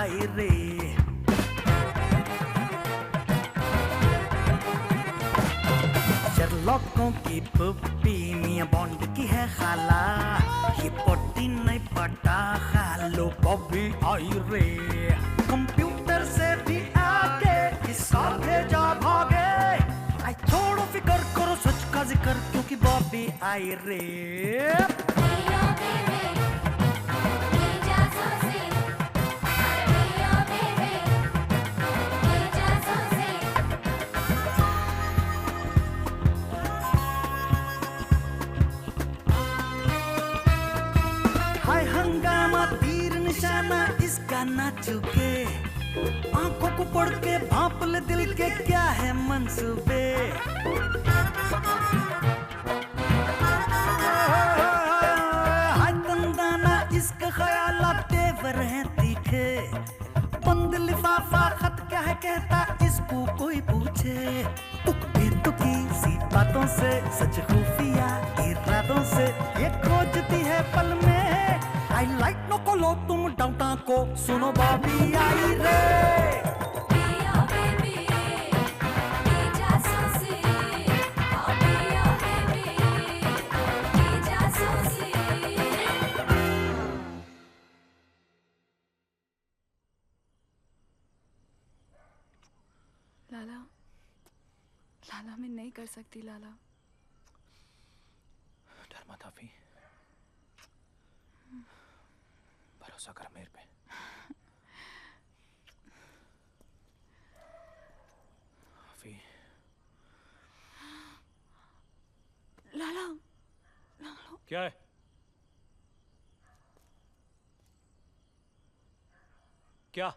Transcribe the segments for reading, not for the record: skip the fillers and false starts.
आई रे। शर्लॉकों की पुप्पी मियां बॉन्ड की है खाला, ये पट्टी नहीं पटा खालो बॉबी आई रे। कंप्यूटर से भी आगे इसका भेजा भागे, आई छोड़ो फिकर करो सच का जिक्र क्योंकि बॉबी आई रे। हाय हंगामा तीर निशाना इसका ना चुके, आंखों को पढ़ के भांप ले दिल के क्या है मंसूबे। हाय तंदाना इसके ख्यालात तेवर हैं तीखे, बंद लिफाफा खत क्या है कहता इसको कोई पूछे। तुक्की तुक्की सी बातों से सच खुफिया इरादों से ये खोजती है पल में। आई लाइक नो को लो तुम डाउटा को सुनो बॉबी आई रे। लाला, लाला मैं नहीं कर सकती लाला। डर मत अफी, भरोसा कर मेरे पे। अफी लाला, लाला क्या है? क्या?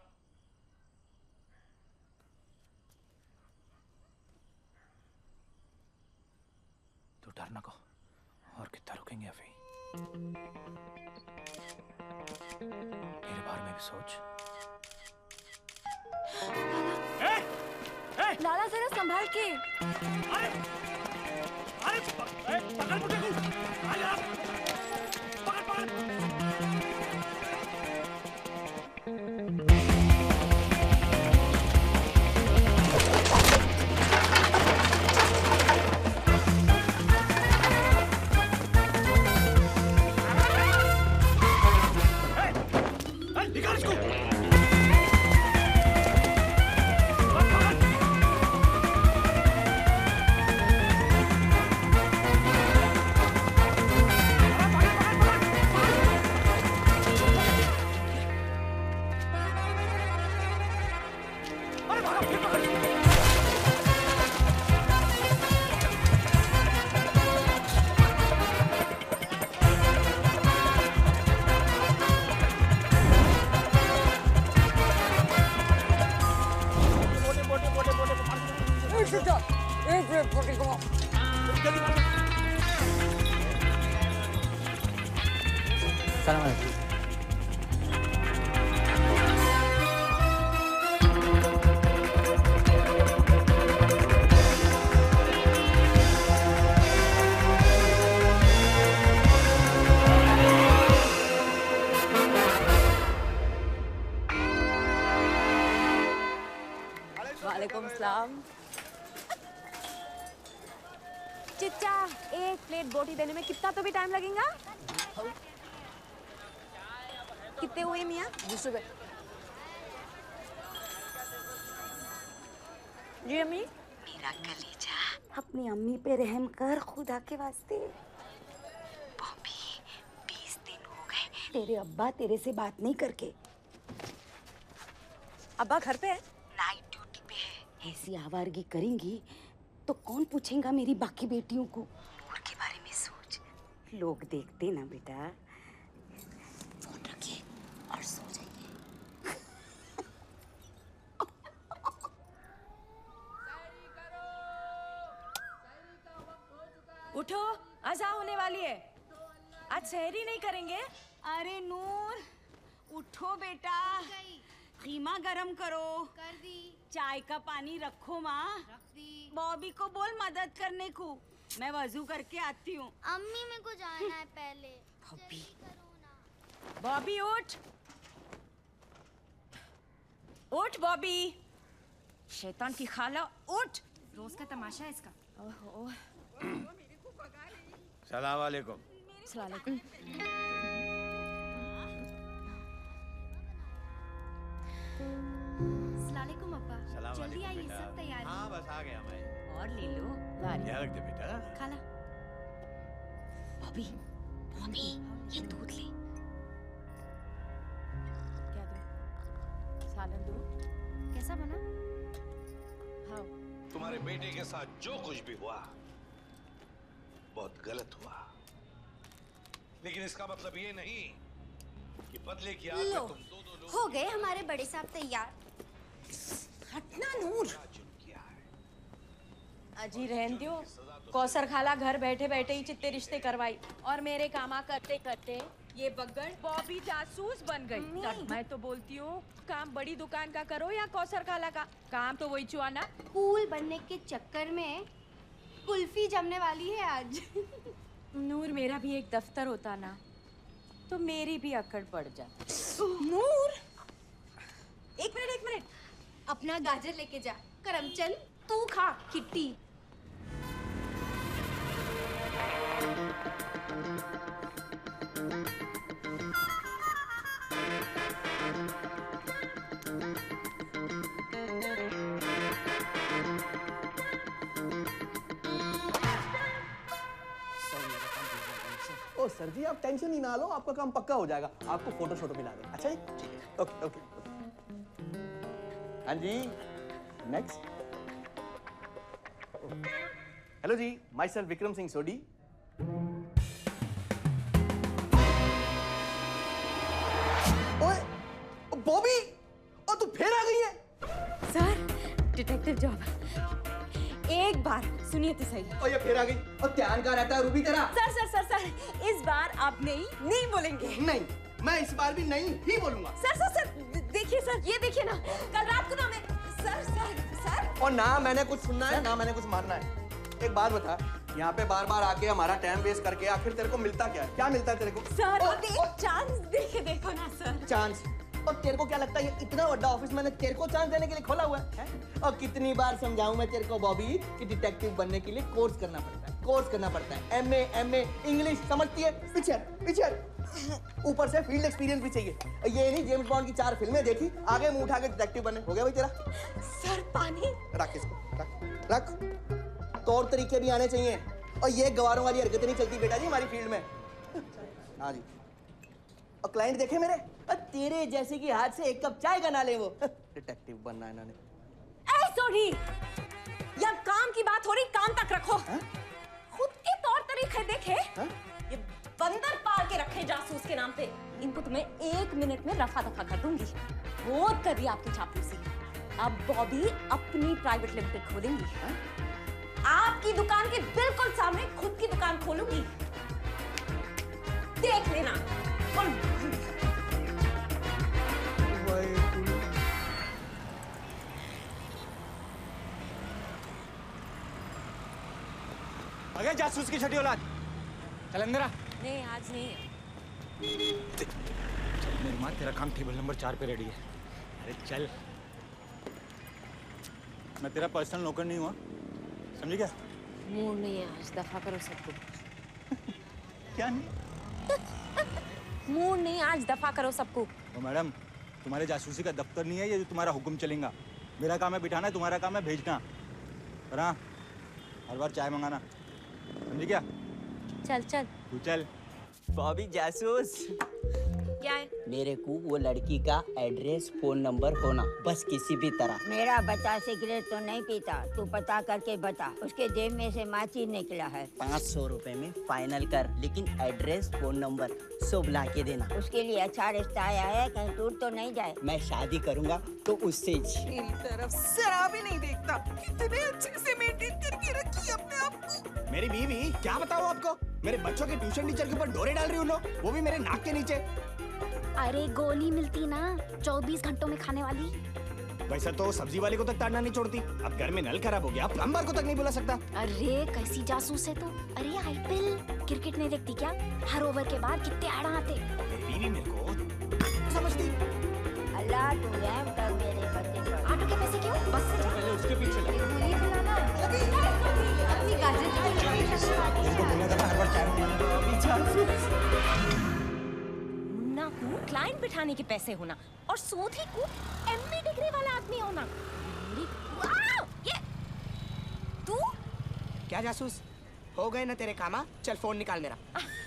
तू डरना को और कितना रुकेंगे अफी? मेरे बारे में भी सोच। लाला जरा संभाल के। अरे अरे पकड़ मुझे को। पकड़ पकड़। निकाल इसको। वालेकुम सलाम। चिच्चा, एक प्लेट बोटी देने में कितना तो भी टाइम लगेगा? कितने हुए मियाँ? 20 रुपए। जी अम्मी। मेरा कलेजा, अपनी अम्मी पे रहम कर खुदा के वास्ते। बॉबी 20 दिन हो गए तेरे अब्बा तेरे से बात नहीं करके। अब्बा घर पे है? नाइट ड्यूटी पे है। ऐसी आवारगी करेंगी तो कौन पूछेगा मेरी बाकी बेटियों को? नूर के बारे में सोच। लोग देखते ना बेटा। फोन रखिए और सो जाइए। उठो, अज़ा होने वाली है। आज सहरी नहीं करेंगे? अरे नूर, उठो बेटा। खीमा गरम करो। कर दी। चाय का पानी रखो माँ। रख दी। बॉबी को बोल मदद करने को। मैं वजू करके आती हूँ। अम्मी मेरे को जाना है पहले। बॉबी, बॉबी उठ। उठ बॉबी, शैतान की खाला उठ। रोज का तमाशा है इसका। ओहो। सलाम वालेकुम। सलाम। सलालेकुम अब्बा। सलाम जल्दी वालेकुम आइए, बेटा। सब तैयार है। हाँ बस आ गया मैं। और ले लो। लारी। क्या रख दे बेटा? खाला। बॉबी बॉबी ये दूध ले। क्या दो? सालन दो। कैसा बना? हाँ। तुम्हारे बेटे के साथ जो कुछ भी हुआ बहुत गलत हुआ, लेकिन इसका मतलब ये नहीं कि बदले की आग में तुम दो लोग हो गए हमारे बड़े साहब तैयार। हटना नूर। जुर्म किया है। अजी रहन दो। कौसर खाला घर बैठे बैठे ही चित्ते रिश्ते करवाई और मेरे कामा करते करते ये बग्गड़ बॉबी जासूस बन गई। तब मैं तो बोलती हूँ काम बड़ी दुकान का करो या कौसर खाला का, काम तो वही चुआना। कूल बनने के चक्कर में कुल्फी जमने वाली है आज। नूर मेरा भी एक दफ्तर होता ना तो मेरी भी अकड़ पड़ जाती। नूर एक मिनट। अपना गाजर लेके जा। करमचंद तू खा किट्टी। ओ सर जी आप टेंशन ही ना लो, आपका काम पक्का हो जाएगा। आपको फोटो शोटो मिला दें। अच्छा जी ठीक है। Okay okay. हाँ जी नेक्स्ट। हेलो जी, माई सेल्फ विक्रम सिंह सोडी। ओए बॉबी, ओ तू फिर आ गई है? Sir detective job. एक बार सुनिए तो सही। ओ ये फिर आ गई। और ध्यान कहाँ रहता है रूबी तेरा? सर इस बार आप नहीं बोलेंगे। नहीं, मैं इस बार भी नहीं ही बोलूंगा। सर देखिए सर, ये देखिए ना, कल रात को ना मैं सर और ना मैंने कुछ सुनना है ना मैंने कुछ मानना है। एक बात बता, यहाँ पे बार बार आके हमारा टाइम वेस्ट करके आखिर तेरे को मिलता क्या है? क्या मिलता है तेरे को? सर अब एक चांस देके देखो ना सर। चांस? और तेरे को क्या लगता है ये इतना बड़ा ऑफिस मैंने तेरे को चांस देने के लिए खोला हुआ है? और कितनी बार समझाऊं मैं तेरे को बॉबी कि डिटेक्टिव बनने के लिए कोर्स करना पड़ता है। एमए इंग्लिश समझती है? पिक्चर ऊपर से फील्ड एक्सपीरियंस भी चाहिए। ये नहीं जेम्स बॉन्ड की 4 फिल्में देखी आगे मुंह उठा के डिटेक्टिव बने। हो गया भाई तेरा? सर पानी रख इसको, रख। तौर तरीके भी आने चाहिए और ये गवारों वाली हरकतें नहीं चलती बेटा जी हमारी फील्ड में। हाँ जी। और क्लाइंट देखे मेरे, और तेरे जैसे कि हाथ से 1 कप चाय का ना ले वो। डिटेक्टिव बनना है इन्होंने। सॉरी, या काम की बात हो रही, काम तक रखो। खुद के तौर तरीके देखे। ये बंदर पाल के रखे जासूस के नाम पे। इनको तो मैं 1 मिनट में रफा दफा कर दूंगी। बहुत कर रही आपकी चापलूसी। अब बॉबी अपनी प्राइवेट लिमिटेड खोलेंगी। आपकी दुकान के बिल्कुल सामने खुद की दुकान खोलूंगी, देख लेना। अगर जासूस की छठी औलाद चल अंदर आ। नहीं आज नहीं है। चल मेरी माँ, तेरा काम टेबल नंबर 4 पे रेडी है। अरे चल। मैं तेरा पर्सनल नौकर नहीं हुआ, समझी क्या? मूड नहीं है आज, दफा करो सबको। क्या नहीं? मूड नहीं आज, दफा करो सबको। तो मैडम, तुम्हारे जासूसी का दफ्तर नहीं है ये जो तुम्हारा हुक्म चलेगा। मेरा काम है बिठाना, तुम्हारा काम है भेजना। और हाँ, हर बार चाय मंगाना, समझी क्या? चल तू चल। बॉबी जासूस, क्या है? मेरे को वो लड़की का एड्रेस फोन नंबर होना, बस किसी भी तरह। मेरा बच्चा सिगरेट तो नहीं पीता, तू पता करके बता। उसके जेब में से माचिस निकला है। 500 रुपए में फाइनल कर, लेकिन एड्रेस फोन नंबर सब ला के देना। उसके लिए अच्छा रिश्ता आया है, कहीं दूर तो नहीं जाए। मैं शादी करूंगा तो उससे मेरी तरफ जरा भी नहीं देखता। कितने अच्छे से मेंटेन करके रखी अपने आप को। मेरी बीवी क्या बताऊं आपको, मेरे बच्चों के ट्यूशन टीचर के ऊपर डोरे डाल रही हूँ लोग, वो भी मेरे नाक के नीचे। अरे गोली मिलती ना 24 घंटों में खाने वाली। वैसा तो सब्जी वाले को तक ताड़ना नहीं छोड़ती। अब घर में नल खराब हो गया, प्लम्बर को तक नहीं बुला सकता। अरे कैसी जासूस है तू। अरे आईपीएल क्रिकेट नहीं देखती क्या? हर ओवर के बाद कितने आड़ा आते। मेरी बीवी मेरे को समझती। जा तू रैम तक मेरे पते पर। ऑटो के पैसे क्यों? बस से जा। पहले उसके पीछे लग। गोली चलाना अपनी गाजर तेरे को बोला था ना हर बार चाय मंगाना। मुन्ना को क्लाइंट बिठाने के पैसे होना और सोधी को एमबी डिग्री वाला आदमी होना। मेरी वाओ! ये तू क्या जासूस हो गए ना तेरे कामा? चल फोन निकाल मेरा।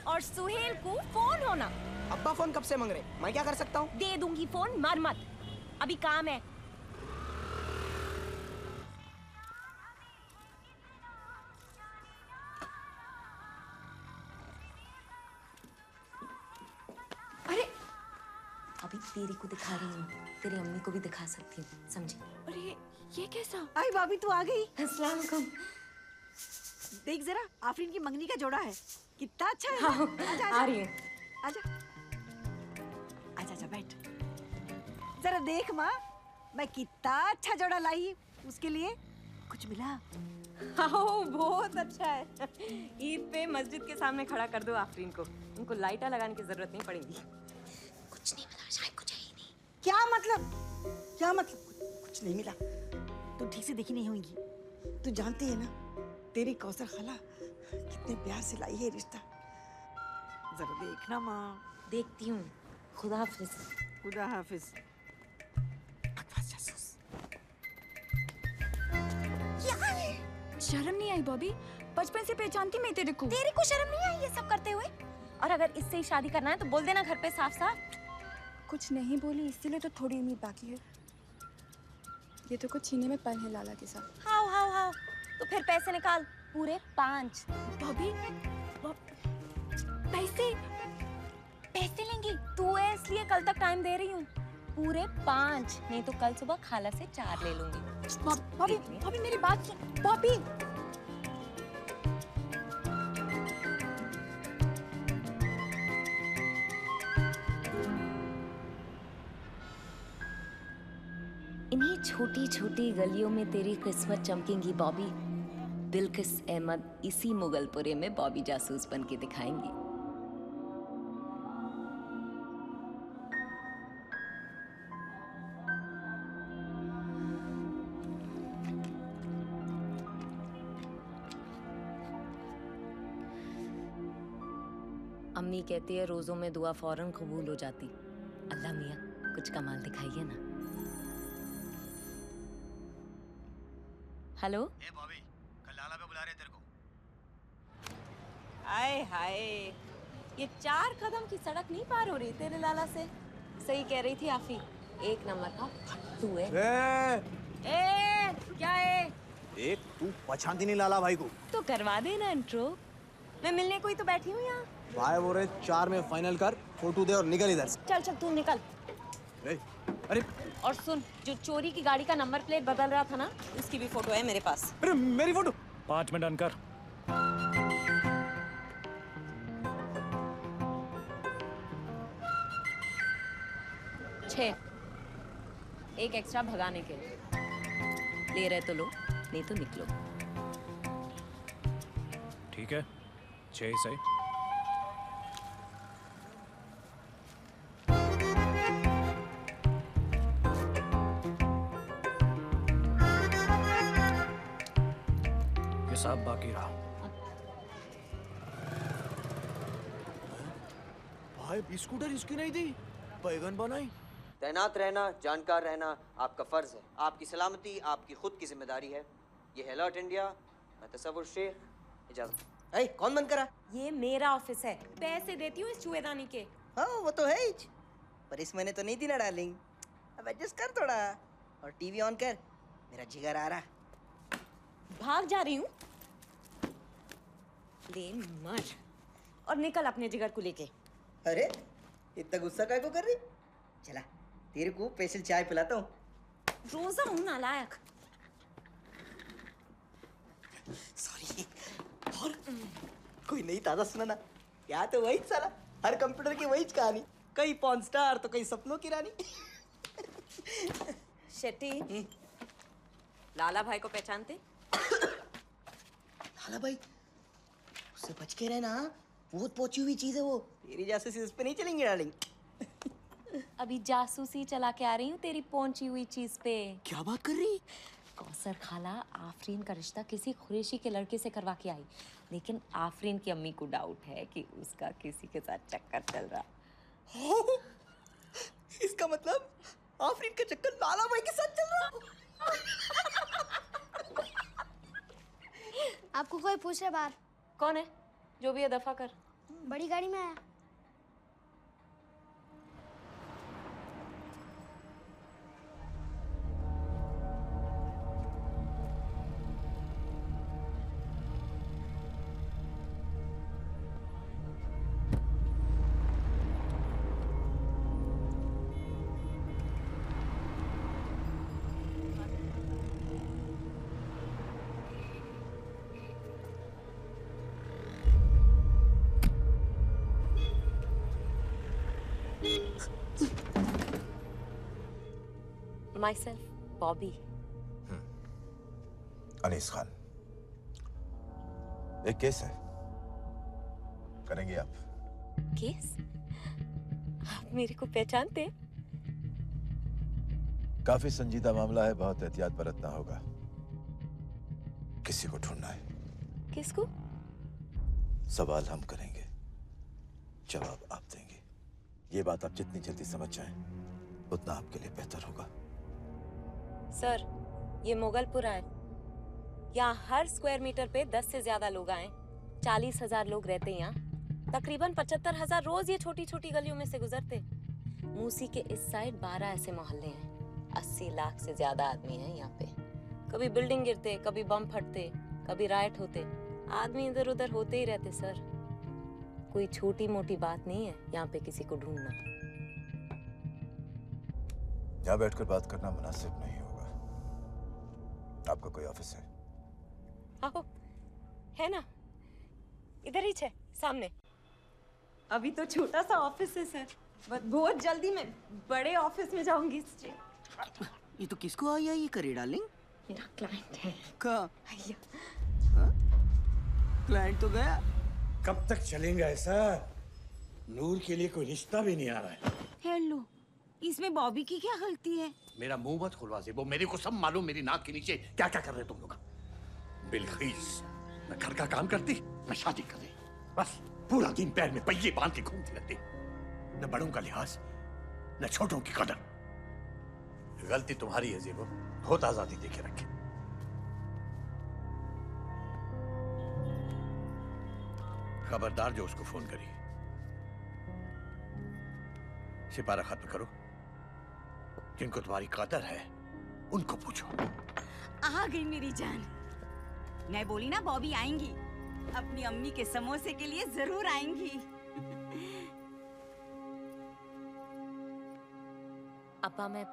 और सुहेल को फोन होना। अब्बा फोन कब से मांग रहे? मैं क्या कर सकता हूँ? दे दूंगी फोन, मर मत। अभी काम है। अरे अभी तेरी को दिखा रही हूँ, तेरी अम्मी को भी दिखा सकती हूँ, समझी? अरे ये कैसा? आई भाभी तू आ गई। अस्सलाम वालेकुम। देख जरा आफरीन की मंगनी का जोड़ा है, कितना अच्छा है। हाँ, आजा, आ रही हूँ। आजा आजा आजा बैठ। जरा देख माँ, मैं कितना अच्छा जोड़ा लाई उसके लिए। कुछ मिला? हाँ बहुत अच्छा है। ईद पे मस्जिद के सामने खड़ा कर दो आफरीन को, उनको लाइटा लगाने की जरूरत नहीं पड़ेगी। कुछ नहीं मिला, शायद कुछ है ही नहीं। क्या मतलब? क्या मतलब? कुछ नहीं मिला? तू ठीक से देखी नहीं होगी। तू जानती है ना तेरी कौसर खाला कितने प्यार से लाई है रिश्ता। जरा देखना माँ। देखती हूँ। खुदा हाफिज। खुदा हाफिज। बकवास जासूस। शर्म नहीं आई बॉबी? बचपन से पहचानती मैं तेरे को। तेरे को शर्म नहीं आई ये सब करते हुए? और अगर इससे ही शादी करना है तो बोल देना घर पे साफ साफ। कुछ नहीं बोली इसीलिए तो थोड़ी उम्मीद बाकी है। ये तो कुछ छीने में पल है लाला के साथ। How how how. तो फिर पैसे निकाल, पूरे 5। बॉबी पैसे पैसे लेंगी तू है इसलिए कल तक टाइम दे रही हूँ। पूरे 5, नहीं तो कल सुबह खाला से 4 ले लूंगी। बॉबी बॉबी मेरी बात सुन बॉबी। इन्हीं छोटी छोटी गलियों में तेरी किस्मत चमकेंगी बॉबी। बिल्किस अहमद इसी मुगलपुरे में बॉबी जासूस बन के दिखाएंगी। अम्मी कहती है रोजों में दुआ फौरन कबूल हो जाती। अल्लाह मियाँ कुछ कमाल दिखाइए ना। हेलो ए बॉबी, कल लाला पे बुला रहे तेरे को। हाय हाय, ये 4 कदम की सड़क नहीं पार हो रही तेरे लाला से। सही कह रही थी आफी, 1 नंबर का तू है। ए क्या है? एक तू पहचानती नहीं लाला भाई को? तो करवा देना इंट्रो, मैं मिलने को ही तो बैठी हूँ यहाँ। भाई बोल रहे 4 में फाइनल कर, फोटो दे और निकल इधर से। चल चल तू निकल। अरे और सुन, जो चोरी की गाड़ी का नंबर प्लेट बदल रहा था ना, उसकी भी फोटो है मेरे पास। अरे मेरी फोटो 5 में डन कर। छः, एक एक्स्ट्रा भगाने के लिए। ले रहे तो लो, नहीं तो निकलो। ठीक है, 6 सही। हिसाब बाकी रहा। भाई स्कूटर इसकी नहीं थी, बैगन बनाई। तैनात रहना, जानकार रहना आपका फर्ज है। आपकी सलामती आपकी खुद की जिम्मेदारी है। ये है अलर्ट इंडिया, मैं तसव्वुर शेख, इजाजत। कौन बंद करा? ये मेरा ऑफिस है, पैसे देती हूँ इस चूहेदानी के। हाँ वो तो है ही, पर इस महीने तो नहीं थी ना डार्लिंग। अब एडजस्ट कर थोड़ा और टीवी ऑन कर, मेरा जिगर आ रहा। भाग जा रही हूँ, ले मर और निकल अपने जिगर को लेके। अरे इतना गुस्सा काय को कर रही? चला तेरे को स्पेशल चाय पिलाता हूँ। रोजा हूँ नालायक। सॉरी। और कोई नहीं ताजा सुनाना? क्या तो वही साला, हर कंप्यूटर की वही कहानी, कई पॉर्न स्टार तो कई सपनों की रानी। शेट्टी, लाला भाई को पहचानते? लाला भाई, उससे बच के रहना, बहुत पहुंची हुई चीज है वो। तेरी जैसे इस पे नहीं चलेंगे डार्लिंग। अभी जासूसी चला के आ रही हूँ तेरी पहुंची हुई चीज पे। क्या बात कर रही? कौसर खाला आफरीन का रिश्ता किसी कुरैशी के लड़के से करवा के आई, लेकिन आफरीन की अम्मी को डाउट है कि उसका किसी के साथ चक्कर चल रहा। इसका मतलब आफरीन का चक्कर लाला भाई के साथ चल रहा। आपको कोई पूछ रहा बाहर। कौन है? जो भी है दफा कर। बड़ी गाड़ी में आया। Myself, Bobby. अनीस खान, एक केस है, करेंगे आप? केस? आप मेरे को पहचानते? काफी संजीदा मामला है, बहुत एहतियात बरतना होगा। किसी को ढूंढना है। किसको? सवाल हम करेंगे, जवाब आप देंगे। ये बात आप जितनी जल्दी समझ जाएं, उतना आपके लिए बेहतर होगा। सर, ये मोगलपुरा है। यहाँ हर स्क्वायर मीटर पे 10 से ज्यादा लोग आए। 40,000 लोग रहते हैं यहाँ। तकरीबन 75,000 रोज ये छोटी छोटी गलियों में से गुजरते। मूसी के इस साइड 12 ऐसे मोहल्ले हैं। 80 लाख से ज्यादा आदमी हैं यहाँ पे। कभी बिल्डिंग गिरते, कभी बम फटते, कभी राइट होते। आदमी इधर उधर होते ही रहते सर। कोई छोटी मोटी बात नहीं है यहाँ पे किसी को ढूंढना। यहाँ बैठकर बात करना मुनासिब नहीं होगा। आपका कोई ऑफिस है? आओ, है ना, इधर ही है सामने। अभी तो छोटा सा ऑफिस है सर, बस बहुत जल्दी मैं बड़े ऑफिस में जाऊंगी। ये तो किसको आई ये करे डार्लिंग? मेरा क्लाइंट है। का? भैया। क्लाइंट तो गया। कब तक चलेगा ऐसा? नूर के लिए कोई रिश्ता भी नहीं आ रहा है। हेलो, इसमें बॉबी की क्या गलती है? मेरा मुंह मत खुलवा से, वो मेरे को सब मालूम। मेरी नाक के नीचे क्या क्या कर रहे तुम लोग। बिलखीस न घर का काम करती, न शादी करती, बस पूरा दिन पैर में पहिए बांध के घूमती रहती। न बड़ों का लिहाज, न छोटों की कदर। गलती तुम्हारी है ज़ेबो, बहुत आजादी देके रखे। खबरदार जो उसको फोन करी, सिपारा खत्म करो। जिनको तुम्हारी कदर है उनको पूछो। आ गई मेरी जान। मैं बोली ना बॉबी आएंगी, अपनी अम्मी के समोसे के लिए जरूर आएंगी। अब्बा मैं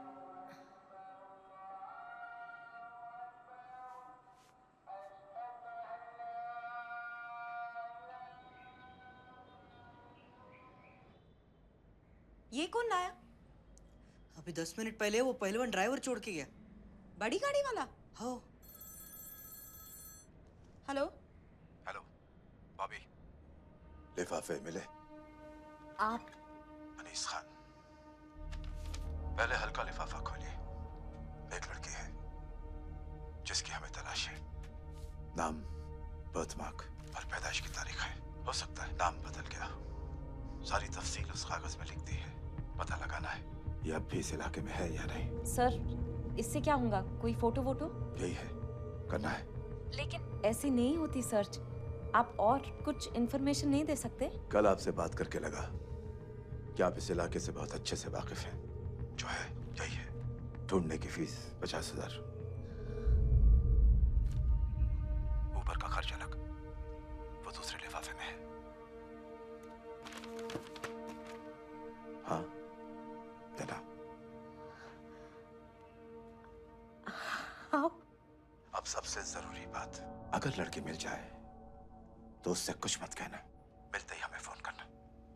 ये कौन लाया? अभी 10 मिनट पहले वो पहलवान ड्राइवर छोड़ के गया। बड़ी गाड़ी वाला? हाँ। हेलो हेलो बॉबी, लिफाफे मिले? आप? अनीस खान, पहले हल्का लिफाफा खोलिए। एक लड़की है जिसकी हमें तलाश है। नाम, बर्थमार्क और पैदाइश की तारीख है। हो सकता है नाम बदल गया। सारी तफसील उस कागज में लिख दी है। पता लगाना है ये अब भी इस इलाके में है या नहीं। सर, इससे क्या होगा? कोई फोटो वोटो? यही है, करना है। लेकिन ऐसी नहीं होती सर्च। आप और कुछ इन्फॉर्मेशन नहीं दे सकते? कल आपसे बात करके लगा कि आप इस इलाके से बहुत अच्छे से वाकिफ हैं। जो है यही है। ढूंढने की फीस 50,000। ऊपर का खर्च अलग, वो दूसरे लिफाफे में है। हाँ, देना। हाँ। अब सबसे जरूरी बात, अगर लड़की मिल जाए तो उससे कुछ मत कहना। मिलते ही हमें फोन करना।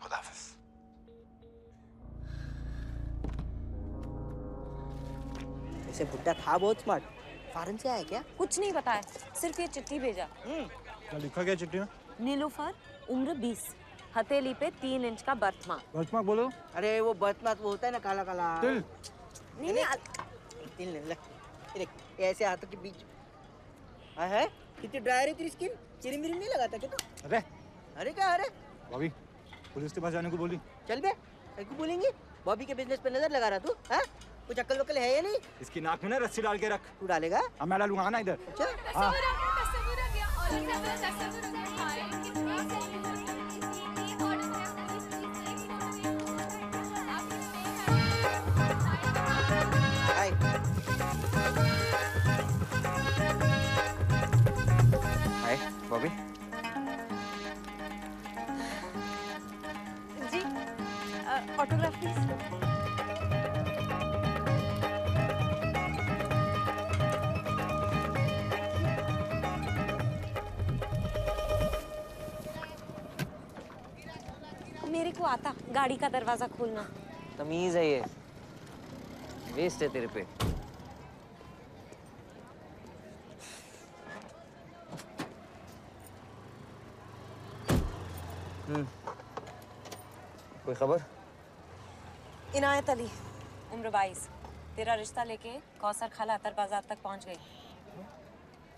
खुदा हाफिज। ऐसे बुड्ढा था बहुत स्मार्ट। फॉरेन से आया क्या? कुछ नहीं बताया, सिर्फ ये चिट्ठी भेजा। क्या लिखा गया चिट्ठी में? नीलूफर, उम्र 20, हथेली पे 3 इंच का बर्थमार्क। बर्थमार्क बोलो। अरे वो बर्थमार्क वो होता है ना काला काला तिल। नहीं तिल नहीं, ये देख ये ऐसे हाथों के बीच। है कितनी ड्राई है तेरी स्किन, चिरी मिरी नहीं लगाता क्या तू? अरे अरे क्या अरे बॉबी पुलिस के पास जाने को बोली। चल बे, क्यों बोलेंगे? बॉबी के बिजनेस पे नजर लगा रहा तू? हैं? कुछ अक्ल वक्ल है या नहीं? इसकी नाक में ना रस्सी डाल के रख। तू डालेगा? अब मैं डालूंगा ना इधर। अच्छा हाँ। हाय बॉबी। जी ऑटोग्राफ प्लीज। मेरे को आता गाड़ी का दरवाजा खोलना। तमीज है ये, वेस्ट है तेरे पे। कोई खबर? इनायत अली, उम्र 22, तेरा रिश्ता लेके कौसर खाला अतर बाजार तक पहुंच गई।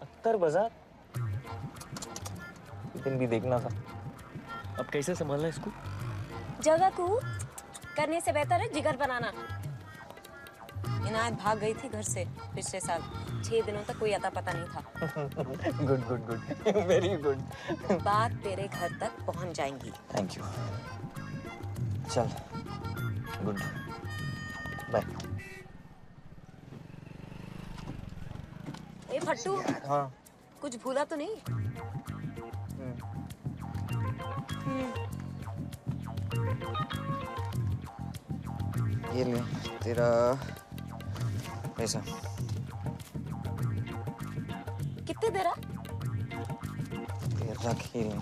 अत्तर बाजार? दिन भी देखना था। अब कैसे संभालना इसको? जगह को करने से बेहतर है जिगर बनाना। इनायत भाग गई थी घर से पिछले साल, 6 दिनों तक कोई अता पता नहीं था। Good good good, very good. बात तेरे घर तक पहुंच जाएंगी। Thank you. चल, गुड बाय। ए फट्टू, हाँ कुछ भूला तो नहीं? ये ले तेरा पैसा। कितने दे रहा? रख ही ले।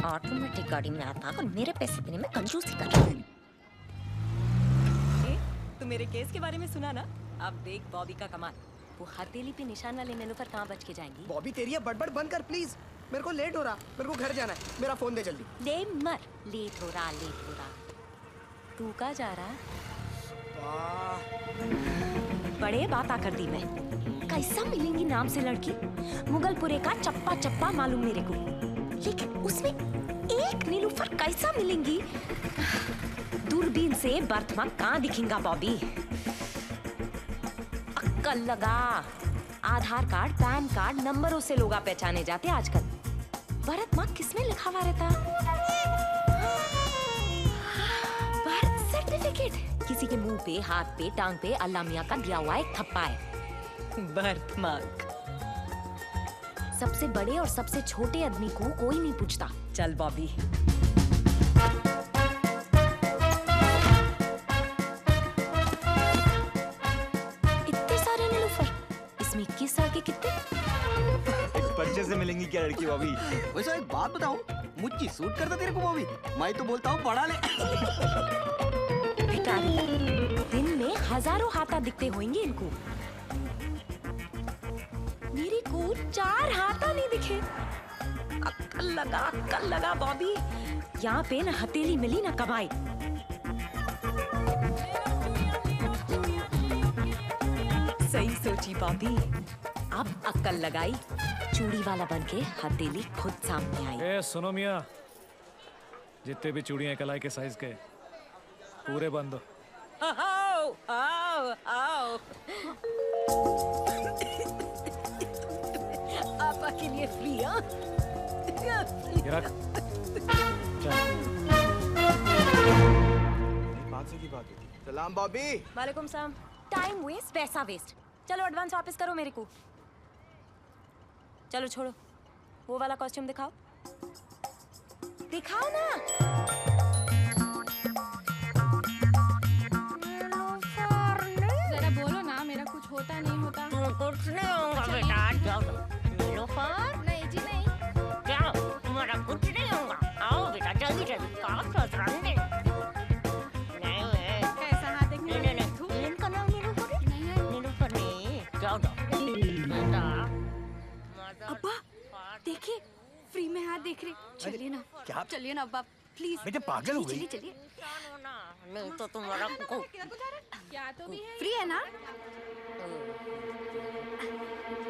ऑटोमेटिक गाड़ी में आता और मेरे पैसे देने में कंजूसी कर रहा है। तू मेरे केस के बारे में सुना ना? अब देख बॉबी का कमाल। वो हथेली पे निशान वाले नीलूफर कहाँ बच के जाएंगी? बॉबी तेरी ये बड़बड़ बंद कर प्लीज, मेरे को लेट हो रहा, मेरे को घर जाना है, मेरा फोन दे जल्दी। दे मर, लेट हो रहा लेट हो रहा। तू कहाँ जा रहा? बड़े बात कर दी मैं। कैसा मिलेंगी नाम से लड़की? मुगलपुरे का चप्पा चप्पा मालूम मेरे को, लेकिन उसमें एक नीलूफर कैसा मिलेंगी? दूरबीन से बर्थमार्क कहाँ दिखेगा बॉबी? अक्कल लगा। आधार कार्ड, पैन कार्ड, नंबरों से लोग पहचाने जाते आजकल। बर्थमार्क किसमें लिखा हुआ रहता? Birth certificate. किसी के मुंह पे, हाथ पे, टांग पे अल्लाह मियां का दिया हुआ एक थप्पा है। बर्थमार्क। सबसे बड़े और सबसे छोटे आदमी को कोई नहीं पूछता। चल बॉबी। इतने सारे नीलूफर, इसमें 21 साल के कितने? एक बच्चे से मिलेंगी क्या लड़की बॉबी? वैसे एक बात बताऊं, मुझे सूट करता तेरे को बॉबी? मैं तो बोलता हूँ पढ़ा ले। भिखारी, दिन में हजारों हाथा दिखते होंगे इनको। मेरे को 4 हाथा नहीं दिखे। अक्कल लगा बॉबी। यहाँ पे ना हथेली मिली ना कमाई। सही सोची बॉबी। अब अक्कल लगाई, चूड़ी वाला बन के हथेली खुद सामने आई। ए सुनो मियाँ, जितने भी चूड़ियां कलाई के साइज के पूरे बंद हो। आओ, आओ, आओ। आपा के लिए फ्री हाँ? बात की बात होती। सलाम बॉबी। वालेकुम सलाम। टाइम वेस्ट, पैसा वेस्ट। चलो एडवांस वापस करो मेरे को। चलो छोड़ो, वो वाला कॉस्ट्यूम दिखाओ। दिखाओ ना। जरा बोलो ना, मेरा कुछ होता नहीं होता। कुछ नहीं होगा बेटा, जाओ। नीलूफर? नहीं जी नहीं। क्या? तुम्हारा कुछ नहीं होगा। आओ बेटा जल्दी जल्दी। काम तो रंगे। नहीं कैसा हाथ देखने? नहीं। इनका नाम नीलूफर है? नहीं है। नीलूफर नहीं। जाओ जाओ। बेटा। अब्बा देखिए, देख रही। चलिए ना, क्या? चलिए ना अब्बा प्लीज। बेटे पागल हो गई? चलिए नहीं तो तुम्हारा क्या तो भी है, फ्री है ना?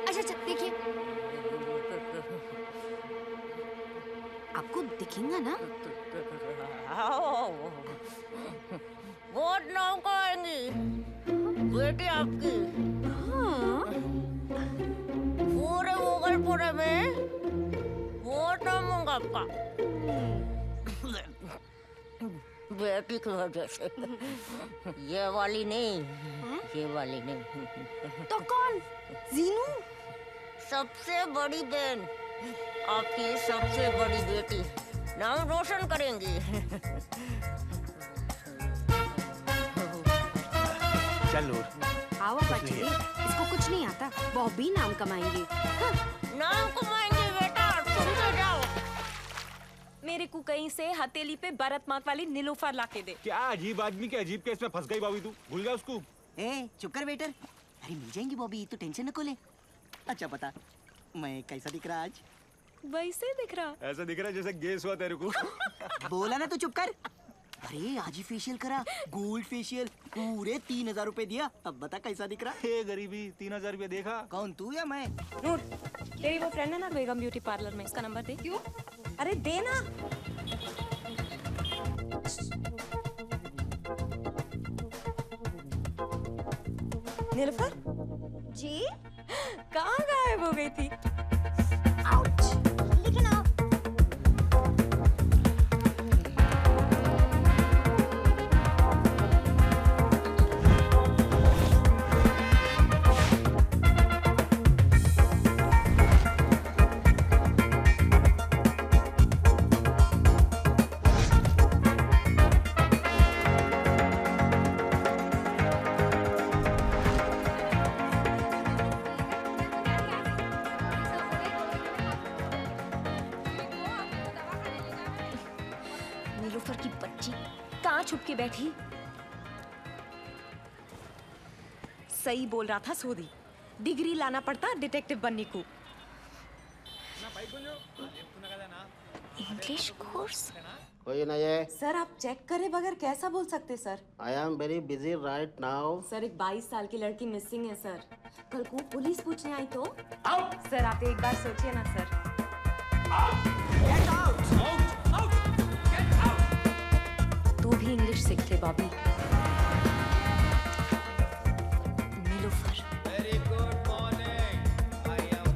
अच्छा देखिए, आपको दिखेगा ना? वोट नाम को आएंगी बेटी आपकी। पूरे मुगलपुरे में वोट नाम होगा आपका बेटी की वजह से। ये वाली नहीं, ये वाली नहीं। तो कौन? जीनू? सबसे बड़ी बहन, आपकी सबसे बड़ी बेटी नाम रोशन करेंगी। चल नूर, आओ बच्चे, इसको कुछ नहीं आता, बॉबी नाम कमाएंगे। नाम कमाएंगे बेटा, तुम तो जाओ। मेरे को कहीं से हथेली पे भरत मार्क वाली नीलोफर लाके दे। क्या अजीब आदमी के अजीब केस में फंस गई भाभी तू, भूल गया उसको? चुप कर वेटर। अरे मिल जाएंगी बॉबी, तो टेंशन न को ले। अच्छा बता, मैं कैसा दिख रहा आज? वैसे दिख रहा। ऐसा दिख रहा है जैसे गैस हुआ तेरे को। बोला ना तो चुप कर। अरे आज ही फेशियल करा, गोल्ड फेशियल, पूरे 3000 रुपए दिया। अब बता कैसा दिख रहा? हे गरीबी, 3000 रुपए देखा? कौन, तू या मैं? नूर, तेरी वो फ्रेंड है ना बेगम ब्यूटी पार्लर में, उसका नंबर दे। क्यों? अरे दे ना। नीलोफर जी? कहाँ गायब हो गई थी? लेकिन आप नीलोफर की बच्ची कहाँ छुप के बैठी? सही बोल रहा था सोदी, डिग्री लाना पड़ता डिटेक्टिव बनने को। English course? कोई ना ये। सर आप चेक करे बगैर कैसा बोल सकते sir? I am very busy right now. Sir एक 22 साल की लड़की मिसिंग है सर। कल को पुलिस पूछने आई तो? सर आप एक बार सोचिए ना सर। तू भी इंग्लिश सीखते Bobby. Nilofar. Very good morning. I am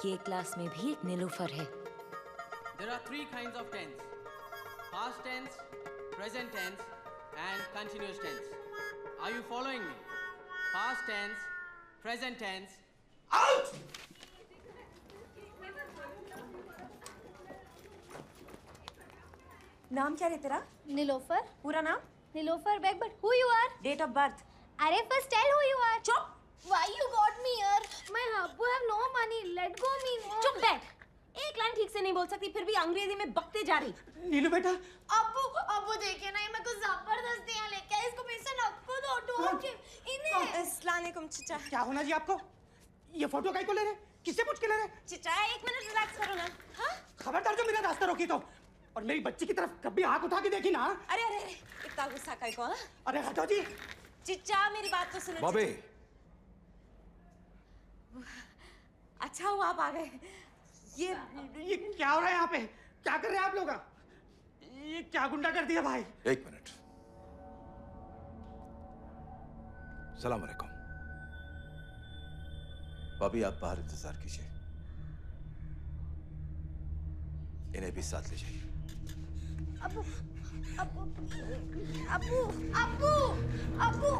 ये क्लास में भी एक नीलोफर है। There are 3 kinds of tense: past tense, present tense, and continuous tense. Are you following me? Past tense, present tense. Out! नाम क्या है तेरा? नीलोफर। पूरा नाम? Nilofar Baig, but who you are? Date of birth? अरे first tell who you are. चुप। Why you got me here? My hubbu have no money. Let go me. चुप बैठ। एक लाइन ठीक से नहीं बोल सकती, फिर भी अंग्रेजी में बकते जा रही। नीलू बेटा। अब्बू देखिए ना, ये मेरे को जबरदस्ती यहाँ लेके आए। इसको मेरे से नक्को दो, डोंट इन्हें। अस्सलाम वालेकुम चिचा। क्या होना जी आपको? ये फोटो काहे को ले रहे? किससे पूछ के ले रहे? चिचा एक मिनट रिलैक्स करो ना। हाँ? खबरदार जो मेरा रास्ता रोकी तो, और मेरी बच्ची की तरफ कभी आंख उठा के देखी ना। अरे इतना गुस्सा काहे को? अरे हटो जी। चिचा मेरी बात तो सुनो। बॉबी। अच्छा हुआ आप आ गए। ये क्या हो रहा है यहाँ पे? क्या कर रहे हैं आप लोग? ये क्या गुंडा कर दिया भाई? एक मिनट। सलाम अलैकुम। भाभी आप बाहर इंतजार कीजिए, इन्हें भी साथ ले जाइए। अब्बू अब्बू अब्बू अब्बू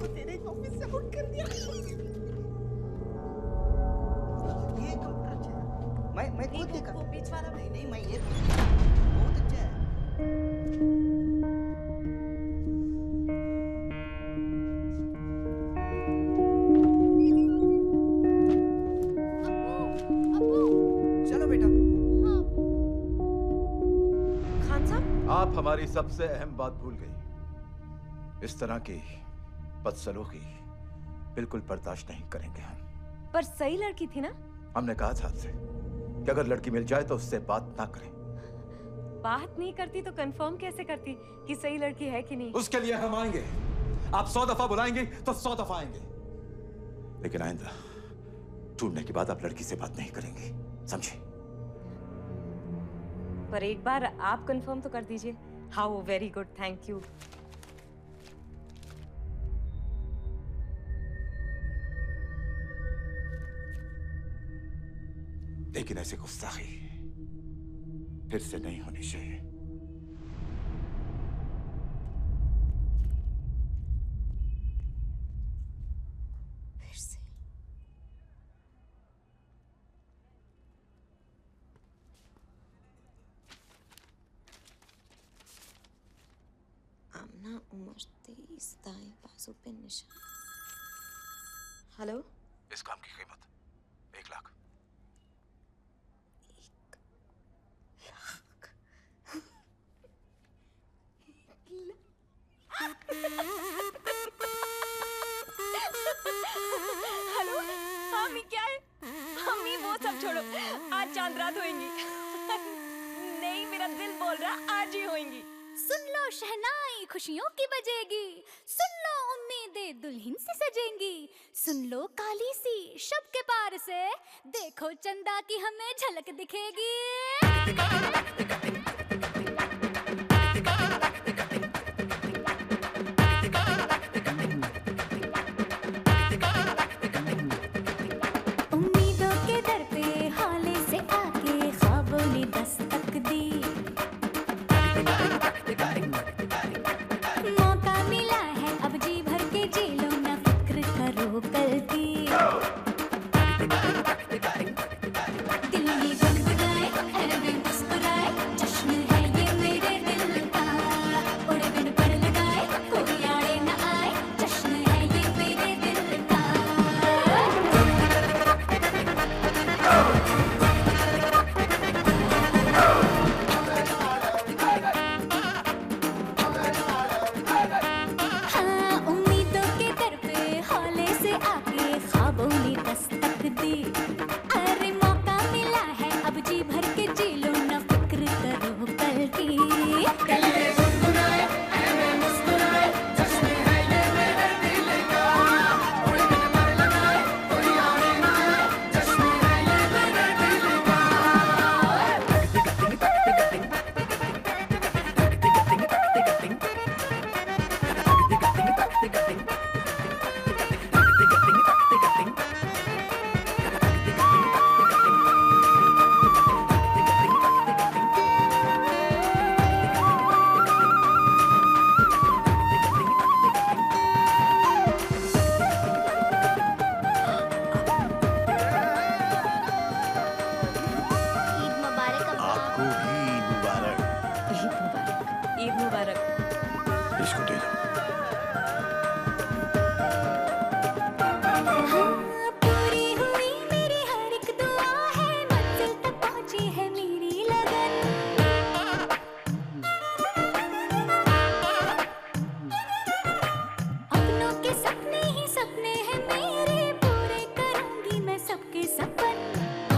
को तेरे ऑफिस से आउट कर दिया। मैं खुद देखा। वो बीच वाला नहीं नहीं मैं ये बहुत अच्छा है। चलो बेटा। खान साहब, आप हमारी सबसे अहम बात भूल गई। इस तरह की बदसलूकी बिल्कुल बर्दाश्त नहीं करेंगे हम। पर सही लड़की थी ना? हमने कहा था आपसे कि अगर लड़की मिल जाए तो उससे बात ना करें। बात नहीं करती तो कंफर्म कैसे करती कि सही लड़की है कि नहीं? उसके लिए हम आएंगे। आप 100 दफा बुलाएंगे तो 100 दफा आएंगे, लेकिन आइंदा ढूंढने के बाद आप लड़की से बात नहीं करेंगे, समझे? पर एक बार आप कंफर्म तो कर दीजिए। How very good, thank you. लेकिन ऐसे गुस्ताखी फिर से नहीं होनी चाहिए। फिर से? आमना उम्र 23, दाएं बाजू पे निशान। हेलो? इस काम की कीमत 1 लाख। हेलो, मम्मी क्या है? मम्मी वो सब छोड़ो, आज चांद रात होएंगी। नहीं, मेरा दिल बोल रहा आज ही होएंगी। सुन लो शहनाई खुशियों की बजेगी, सुन लो उम्मीदें दुल्हन से सजेंगी, सुन लो काली सी शब के पार से देखो चंदा की हमें झलक दिखेगी। उम्मीदों के दर पे हाले से आके ख्वाबों ने दस्तक दी, मौका मिला है अब जी भर के जी लो ना फिक्र करो कल की। दिल ये गुनगुनाए हर दिन मुस्कुराए, जश्न है ये मेरे दिल का, उड़े बिन पर लगाए कोई आड़े न आए, जश्न है ये मेरे दिल का। हाँ, उम्मीदों के दर पे हौले से आके ख्वाबों ने दस्तक दी, अरे मौका मिला है अब जी भर के जी लो ना फिक्र करो कल की। ईद मुबारक अब्बा। आपको भी ईद मुबारक। ईद मुबारक। ईद मुबारक। इसको दे दो। पूरी हुई मेरी हर एक दुआ है, मंजिल तक पहुंची है मेरी लगन। अपनों के सपने ही सपने हैं मेरे, पूरे करूंगी मैं सबके सपन।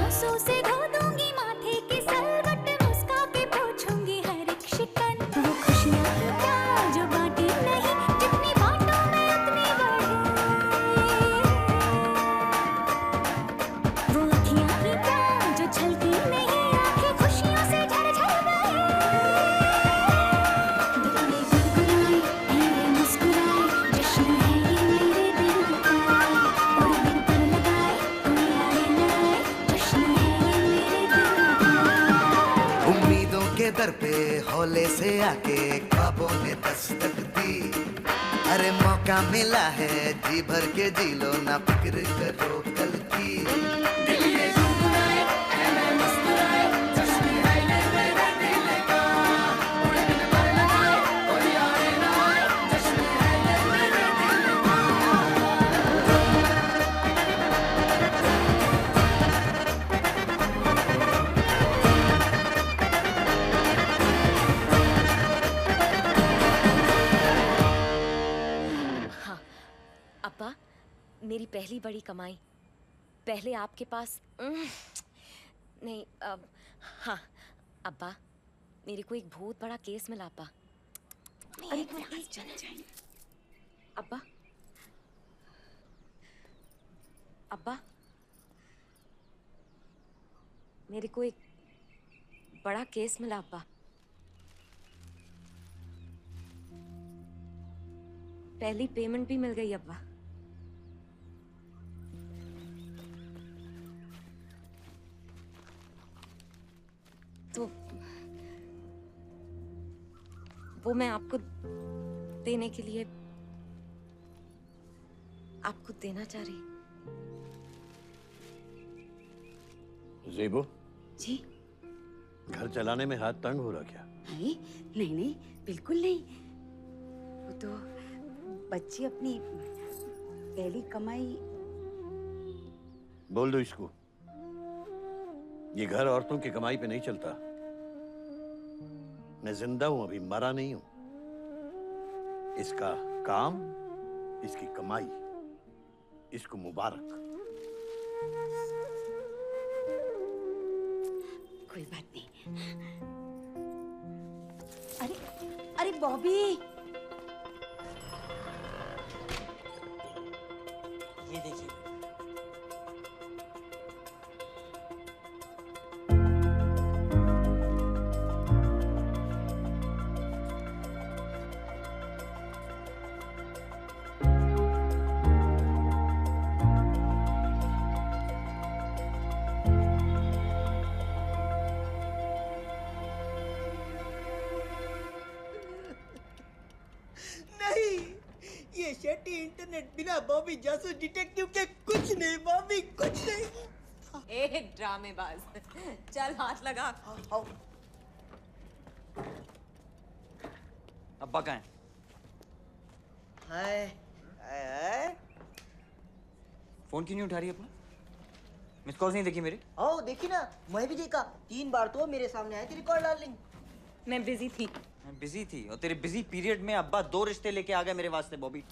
आंसू से धो दूंगी माथे की सलवट, मुस्का के पूछूंगी हर एक शिकन। वो खुशियां ही क्या जो बांटी नहीं, जितनी बांटो मैं उतनी बढ़े। वो अखियां ही क्या जो छलकी नहीं, आंखें खुशियों से झरझर बहे। दिल में गुनगुनाए ऐ मुस्कुराए, जश्न है ये मेरे दिल का, और बिन पर लगाए कोई आए न आए, जश्न है ये मेरे दिल का। उम्मीदों के दर पे हौले से आके ख्वाबों ने दस्तक दी, अरे मौका मिला है जी भर के जी लो ना फिक्र करो कल की। दिल में गुनगुनाए ऐ मुस्कुराए, पहली बड़ी कमाई पहले आपके पास नहीं हाँ अब्बा, मेरे को एक बहुत बड़ा केस मिला अब्बा। अरे चल जाए अब्बा। अब्बा, मेरे को एक बड़ा केस मिला अब्बा। पहली पेमेंट भी मिल गई अब्बा। तो वो मैं आपको देने के लिए आपको देना चाह रही। ज़ेबो, जी घर चलाने में हाथ तंग हो रहा क्या? अरे नहीं नहीं, बिल्कुल नहीं। वो तो बच्ची अपनी पहली कमाई। बोल दो इसको, ये घर औरतों की कमाई पे नहीं चलता। मैं जिंदा हूं, अभी मरा नहीं हूं। इसका काम, इसकी कमाई, इसको मुबारक। कोई बात नहीं। अरे अरे बॉबी, ये देखिए। शेट्टी इंटरनेट बिना बॉबी जासूस डिटेक्टिव के कुछ नहीं। बॉबी कुछ नहीं। ए ड्रामेबाज, चल हाथ लगा। अब्बा कहाँ हैं? हाय हाय हाय। फोन क्यों नहीं उठा रही अपना? मिस कॉल्स नहीं देखी मेरी? आओ देखी ना, मैं भी देखा। 3 बार तो मेरे सामने आई तेरी कॉल डार्लिंग। मैं बिजी थी। मैं बिजी थी और तेरे बिजी पीरियड में अब्बा 2 रिश्ते लेके आ गए मेरे वास्ते। Bobby,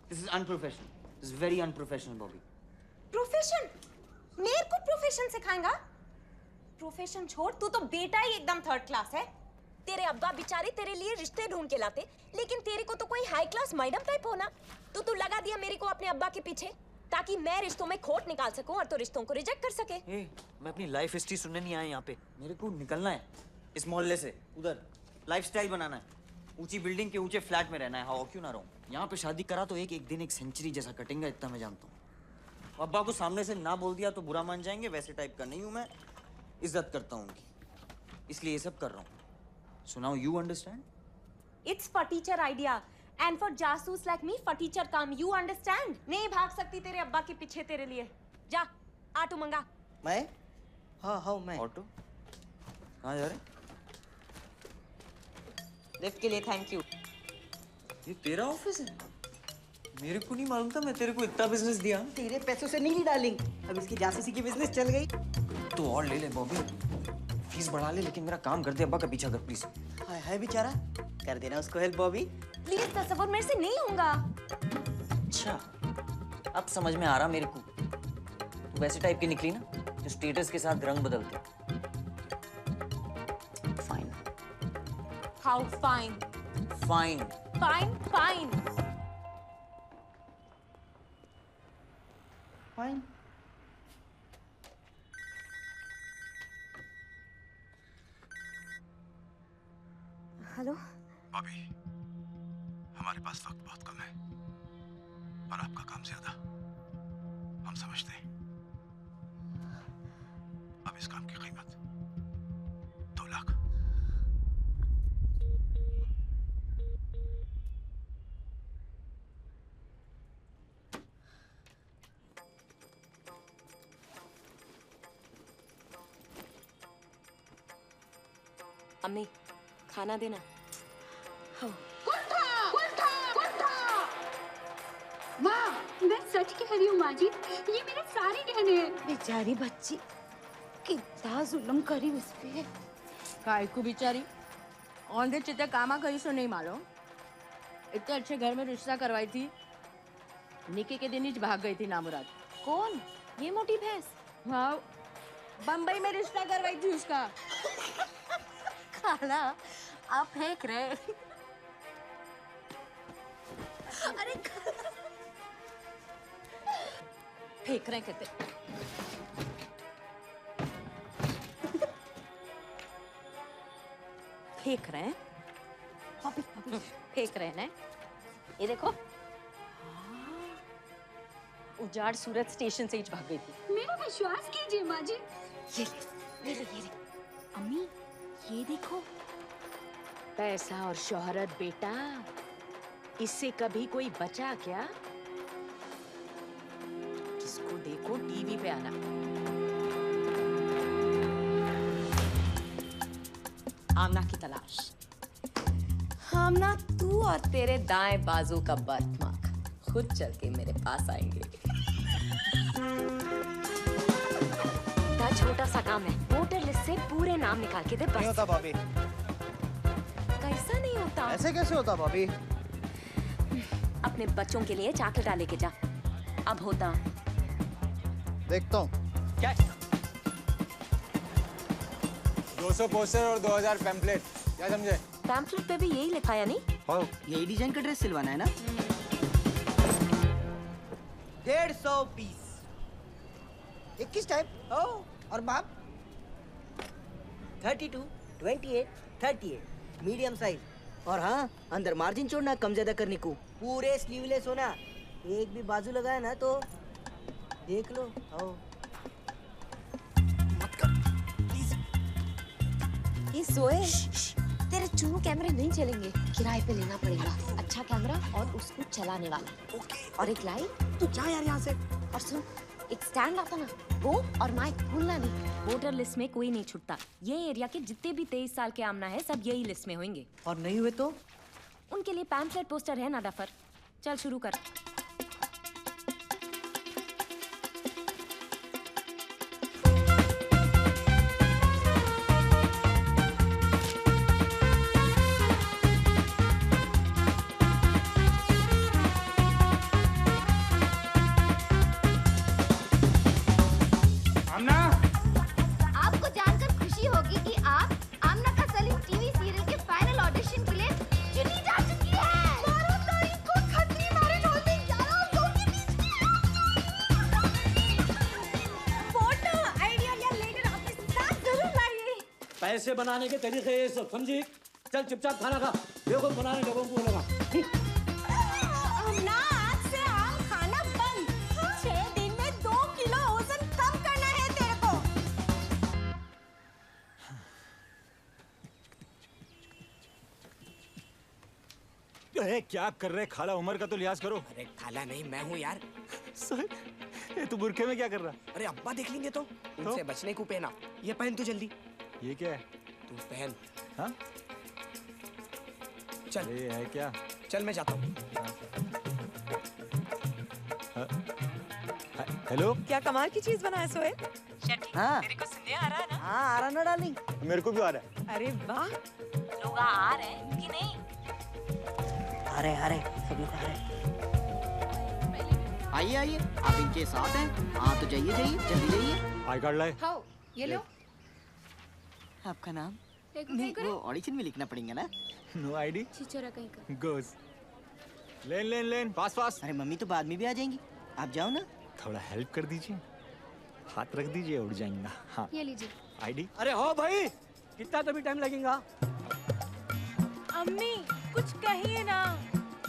this is unprofessional. This is very unprofessional Bobby. Profession? मेरे को प्रोफेशन सिखाएगा? प्रोफेशन छोड़, तू तो बेटा ही एकदम 3rd क्लास है। तेरे अब्बा बेचारे तेरे लिए रिश्ते ढूंढ के लाते, लेकिन तेरे को तो कोई हाई क्लास मैडम टाइप होना। तो तू लगा दिया मेरे को अपने अब्बा के पीछे ताकि मैं रिश्तों में खोट निकाल सकूं और तो रिश्तों को रिजेक्ट कर सके। मैं अपनी लाइफ हिस्ट्री सुनने नहीं आया यहाँ पे। मेरे को निकलना है इस मोहल्ले से, उधर लाइफस्टाइल बनाना है, ऊंची बिल्डिंग के ऊंचे फ्लैट में रहना है। हाँ, क्यों ना रहूं? यहाँ पे शादी करा तो एक दिन एक सेंचुरी जैसा कटेंगे, इतना मैं जानता हूँ। अब्बा को सामने से ना बोल दिया तो बुरा मान जाएंगे, वैसे टाइप का नहीं हूँ मैं। इज्जत करता हूँ उनकी, इसलिए ये सब कर रहा हूँ। So now you understand? It's for teacher idea and for जासूस like me for teacher काम। You understand? नहीं भाग सकती तेरे अब्बा के पीछे तेरे लिए। जा ऑटो मंगा। मैं? हाँ मैं। ऑटो? कहाँ जा रहे? लिफ्ट के लिए थैंक यू। ये तेरा ऑफिस है? मेरे को नहीं मालूम था, मैं तेरे को इतना बिजनेस दिया। तेरे पैसों से नहीं डार्लिंग, अब इसकी जासूसी की बिजनेस चल गई। तू और ले ले बॉबी, फीस बढ़ा ले, लेकिन मेरा काम कर दे। अब्बा का पीछा कर प्लीज। हाय हाय बेचारा, कर देना उसको हेल्प बॉबी। प्लीज तसव्वुर मेरे से नहीं होगा। अच्छा, अब समझ में आ रहा मेरे को। तू वैसे टाइप की निकली ना जो स्टेटस के साथ रंग बदलते। Fine. How fine? Fine. Fine fine fine. Hello Bobby, हमारे पास वक्त बहुत कम है और आपका काम ज्यादा, हम समझते हैं। अब इस काम की कीमत 2 लाख। अम्मी खाना देना। हाँ। वाह, मैं सच कह रही हूँ माँ जी, ये मेरे सारे गहने हैं। बेचारी बच्ची, कितना जुल्म करी उस पे। काय को बेचारी? औंधे चिते कामा करी सो नहीं मालूम। इतने अच्छे घर में रिश्ता करवाई थी, निके के दिन ही भाग गई थी नामुराद। कौन? ये मोटी भैंस? हाँ, बम्बई में रिश्ता करवाई थी उसका। खाला, आप फेंक रहे। अरे फेंक रहे कहते। फेंक रहे हैं? फेंक रहे हैं? ये देखो, उजाड़ सूरत स्टेशन से ही भाग गई थी। मेरा विश्वास कीजिए माँ जी। ये ले। अम्मी, ये देखो। पैसा और शोहरत बेटा, इससे कभी कोई बचा क्या? जिसको देखो टीवी पे आना। आमना की तलाश। आमना, तू और तेरे दाएं बाजू का बर्थमार्क खुद चल के मेरे पास आएंगे। इतना छोटा सा काम है, वोटर लिस्ट से पूरे नाम निकाल के दे बस। नहीं होता भाभी। कैसा नहीं होता? ऐसे कैसे होता भाभी? अपने बच्चों के लिए चॉकलेट लेके जा। अब होता। देखता हूँ। क्या? 200 पोस्टर और 2000 पैम्पलेट, क्या समझे? पैम्पलेट पे भी यही लिखा है नहीं? हाँ, यही डिजाइन का ड्रेस सिलवाना है ना? 150 पीस। 21 टाइप। और बाप? 32, 28, 38 मीडियम साइज। और हाँ, अंदर मार्जिन छोड़ना, कम ज्यादा करने को। पूरे स्लीवलेस होना, एक भी बाजू लगाया ना तो देख लो। आओ। ये सोए, तेरे चूरू कैमरे नहीं चलेंगे, किराए पे लेना पड़ेगा। अच्छा कैमरा और उसको चलाने वाला। और एक लाइट। तू जा यार यहाँ से। और सुन, एक स्टैंड आता ना, वो और माइक भूलना नहीं। वोटर लिस्ट में कोई नहीं छुटता। ये एरिया के जितने भी 23 साल के आमना है, सब यही लिस्ट में होंगे। और नहीं हुए तो? उनके लिए पैम्फलेट पोस्टर है ना डफर। चल शुरू कर। आपको जानकर खुशी होगी कि आप आमना का सलीम टीवी सीरियल के फाइनल ऑडिशन के लिए चुनी जा चुकी है। 12 तारीख को खतरी मारे ढोल में 11 और 2 के बीच फोटो आइडिया या लेकर अपने साथ जरूर लाइए। पैसे बनाने के तरीके ये सब समझी। चल चुपचाप खाना खा, देखो बनाने लोगों को लगा। आमना, आज से आम खाना बंद। 6 दिन में 2 किलो वजन कम करना है तेरे को। अरे क्या कर रहे खाला, उम्र का तो लिहाज करो। अरे खाला नहीं, मैं हूँ यार। सर, ये तू बुरखे में क्या कर रहा? अरे अब्बा देख लेंगे तो उनसे बचने को पहना। ये पहन तू जल्दी। ये क्या है? तू पहन। हाँ? चल। ये है क्या? चल मैं जाता हूँ। हेलो, क्या कमाल की चीज बनाया सोए? हाँ। तेरे को सुनने आ रहा है ना? हाँ, आ रहा ना डार्लिंग? मेरे को भी आ रहा है। अरे वाह, लोग आ रहे हैं कि नहीं? आ रहे, सब लोग आ रहे। आइए आइए, आप इनके साथ हैं। हाँ तो जाइए जाइए, जल्दी जाइए। आई कार्ड लाए। हाँ, ये लो। आपका नाम? देखो, नहीं, देखो, वो ऑडिशन में लिखना पड़ेगा ना। No ID. छिछोरा कहीं का। गोस। लेन पास। अरे मम्मी तो बाद में भी आ जाएंगी, आप जाओ ना। थोड़ा हेल्प कर दीजिए, हाथ रख दीजिए, उड़ जाएंगा। हाँ, ये लीजिए। आईडी। अरे हो भाई, कितना तभी टाइम लगेगा? अम्मी कुछ कहिए ना।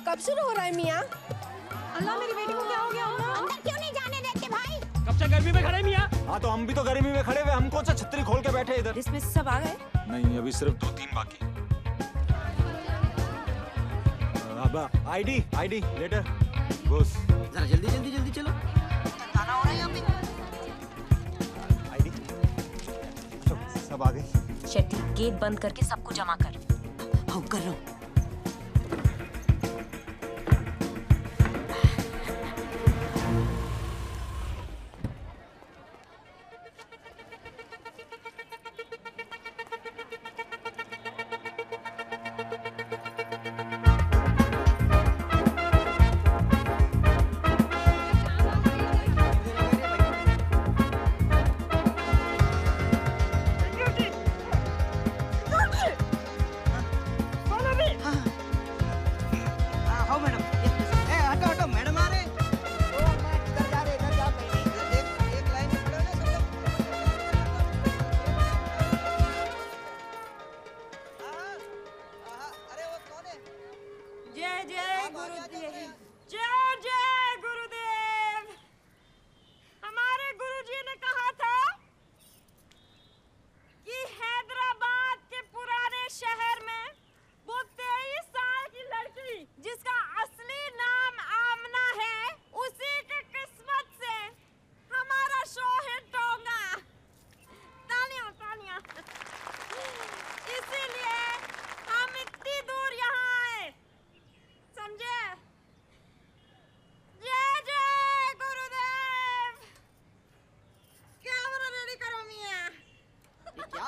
कब शुरू हो रहा है मियाँ? अल्लाह, मेरी बेटी को क्या हो गया? अंदर क्यों नहीं जाने देते भाई? कब से गर्मी में खड़े मियाँ? हाँ तो हम भी तो गर्मी में खड़े हुए, हमको अच्छा छतरी खोल के बैठे इधर। इसमें सब आ गए? नहीं, अभी सिर्फ 2-3 बाकी। अब आईडी लेटर बॉस। जरा जल्दी चलो, खाना हो रहा है यहाँ पे। आईडी सब आ गई। शेट्टी, गेट बंद करके सबको जमा कर। हाँ, कर रहा हूँ।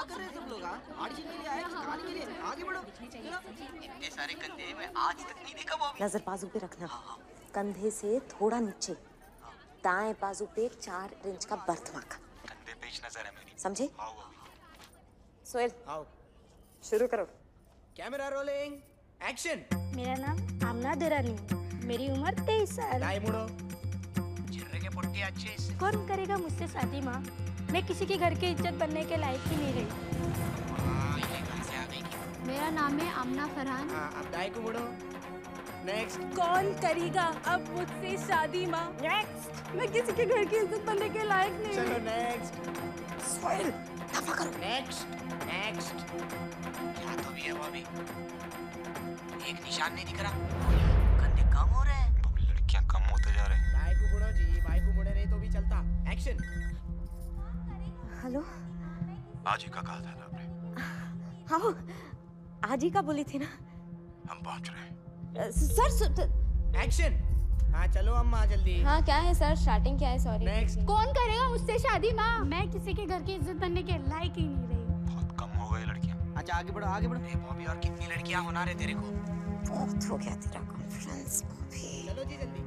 क्या कर रहे हैं सब लोग? ऑडिशन के लिए आए, कहानी के लिए आगे बढ़ो। इतने सारे कंधे मैं आज तक नहीं देखा बॉबी। नजर बाजू पे रखना, कंधे से थोड़ा नीचे, दाएं बाजू पे 4 इंच का बर्थ मार्क। कंधे पे ही नजर है मेरी। समझे? सोहेल, आओ शुरू करो। Camera rolling, action. मेरा नाम आमना देरानी है। मेरी उम्र 23 साल। दाएं मुड़ो। झर्रे के पुट्टे अच्छे से। कौन करेगा मुझसे शादी माँ? मैं किसी के घर की इज्जत बनने के लायक ही नहीं रही। ये कहाँ से आ गई? मेरा नाम है आमना फरहान। अब दाएं को मुड़ो। नेक्स्ट। कौन करेगा अब मुझसे शादी माँ? नेक्स्ट। मैं किसी के घर की इज्जत बनने के लायक नहीं चलो हूँ। नेक्स्ट। सोहेल, दफा करो। Next, next. क्या तो भी है बॉबी? एक निशान नहीं दिख रहा। कंधे कम हो रहे हैं। लड़कियां कम होते जा रहे हैं। बाई को मुड़ो जी, बाई को मुड़े नहीं तो भी चलता। एक्शन। हेलो, आज ही का कहा था ना आपने? हाँ, आज ही का बोली थी ना। हम पहुंच रहे हैं। Sir action. हाँ चलो अम्मा जल्दी। हाँ क्या है सर? स्टार्टिंग क्या है? सॉरी। नेक्स्ट। कौन करेगा मुझसे शादी माँ? मैं किसी के घर की इज्जत बनने के लायक ही नहीं रही। बहुत कम हो गई लड़कियां। अच्छा आगे बढ़ो, आगे बढ़ो। बॉबी और कितनी लड़कियां होना रहे तेरे को? बहुत हो गया तेरा कॉन्फिडेंस बॉबी। चलो जी जल्दी।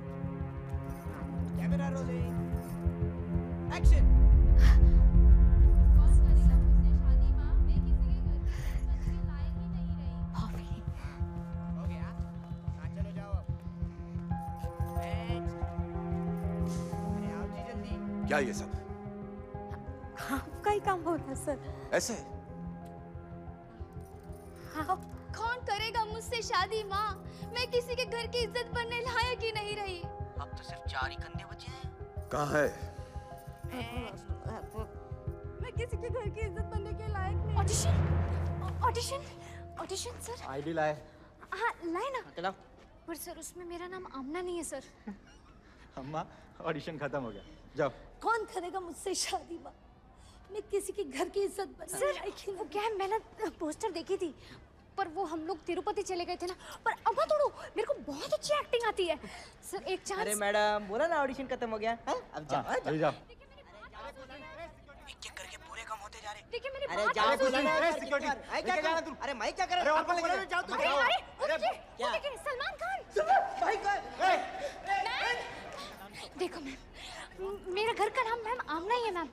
Camera rolling, action. हो गया? हाँ चलो जाओ अब। नेक्स्ट। अरे आओ जी जल्दी। क्या ये सब? आपका ही काम हो रहा है सर। ऐसे? हाँ। कौन करेगा मुझसे शादी माँ? मैं किसी के घर की इज्जत बनने लायक ही नहीं रही। अब तो सिर्फ 4 ही कंधे बचे हैं। कहाँ है? मैं किसी के घर की इज्जत बनने के लायक नहीं। Audition, audition, audition sir. ID लाए। हाँ लाए ना। चलो। पर सर उसमें मेरा नाम आमना नहीं है सर। अम्मा, ऑडिशन खत्म हो गया, जाओ। कौन करेगा मुझसे शादी माँ? मैं किसी के घर की इज्जत बनने सर वो क्या है, मैंने पोस्टर देखी थी पर वो हम लोग तिरुपति चले गए थे ना। पर अब मत उड़ो, मेरे को बहुत अच्छी एक्टिंग आती है सर। एक चांस। अरे मैडम बोला ना ऑडिशन खत्म हो गया है? अब जाओ। अभी जाओ। एक करके पूरे कम होते जा रहे। देखिए मेरी अरे बात जाओ सुनो। सिक्योरिटी। क्या कर रहा तू? अरे मैं क्या कर रहा हूँ? जाओ तू। क्या? सलमान खान। भाई देखो मैम, मेरा घर का नाम मैम आमना ही है मैम।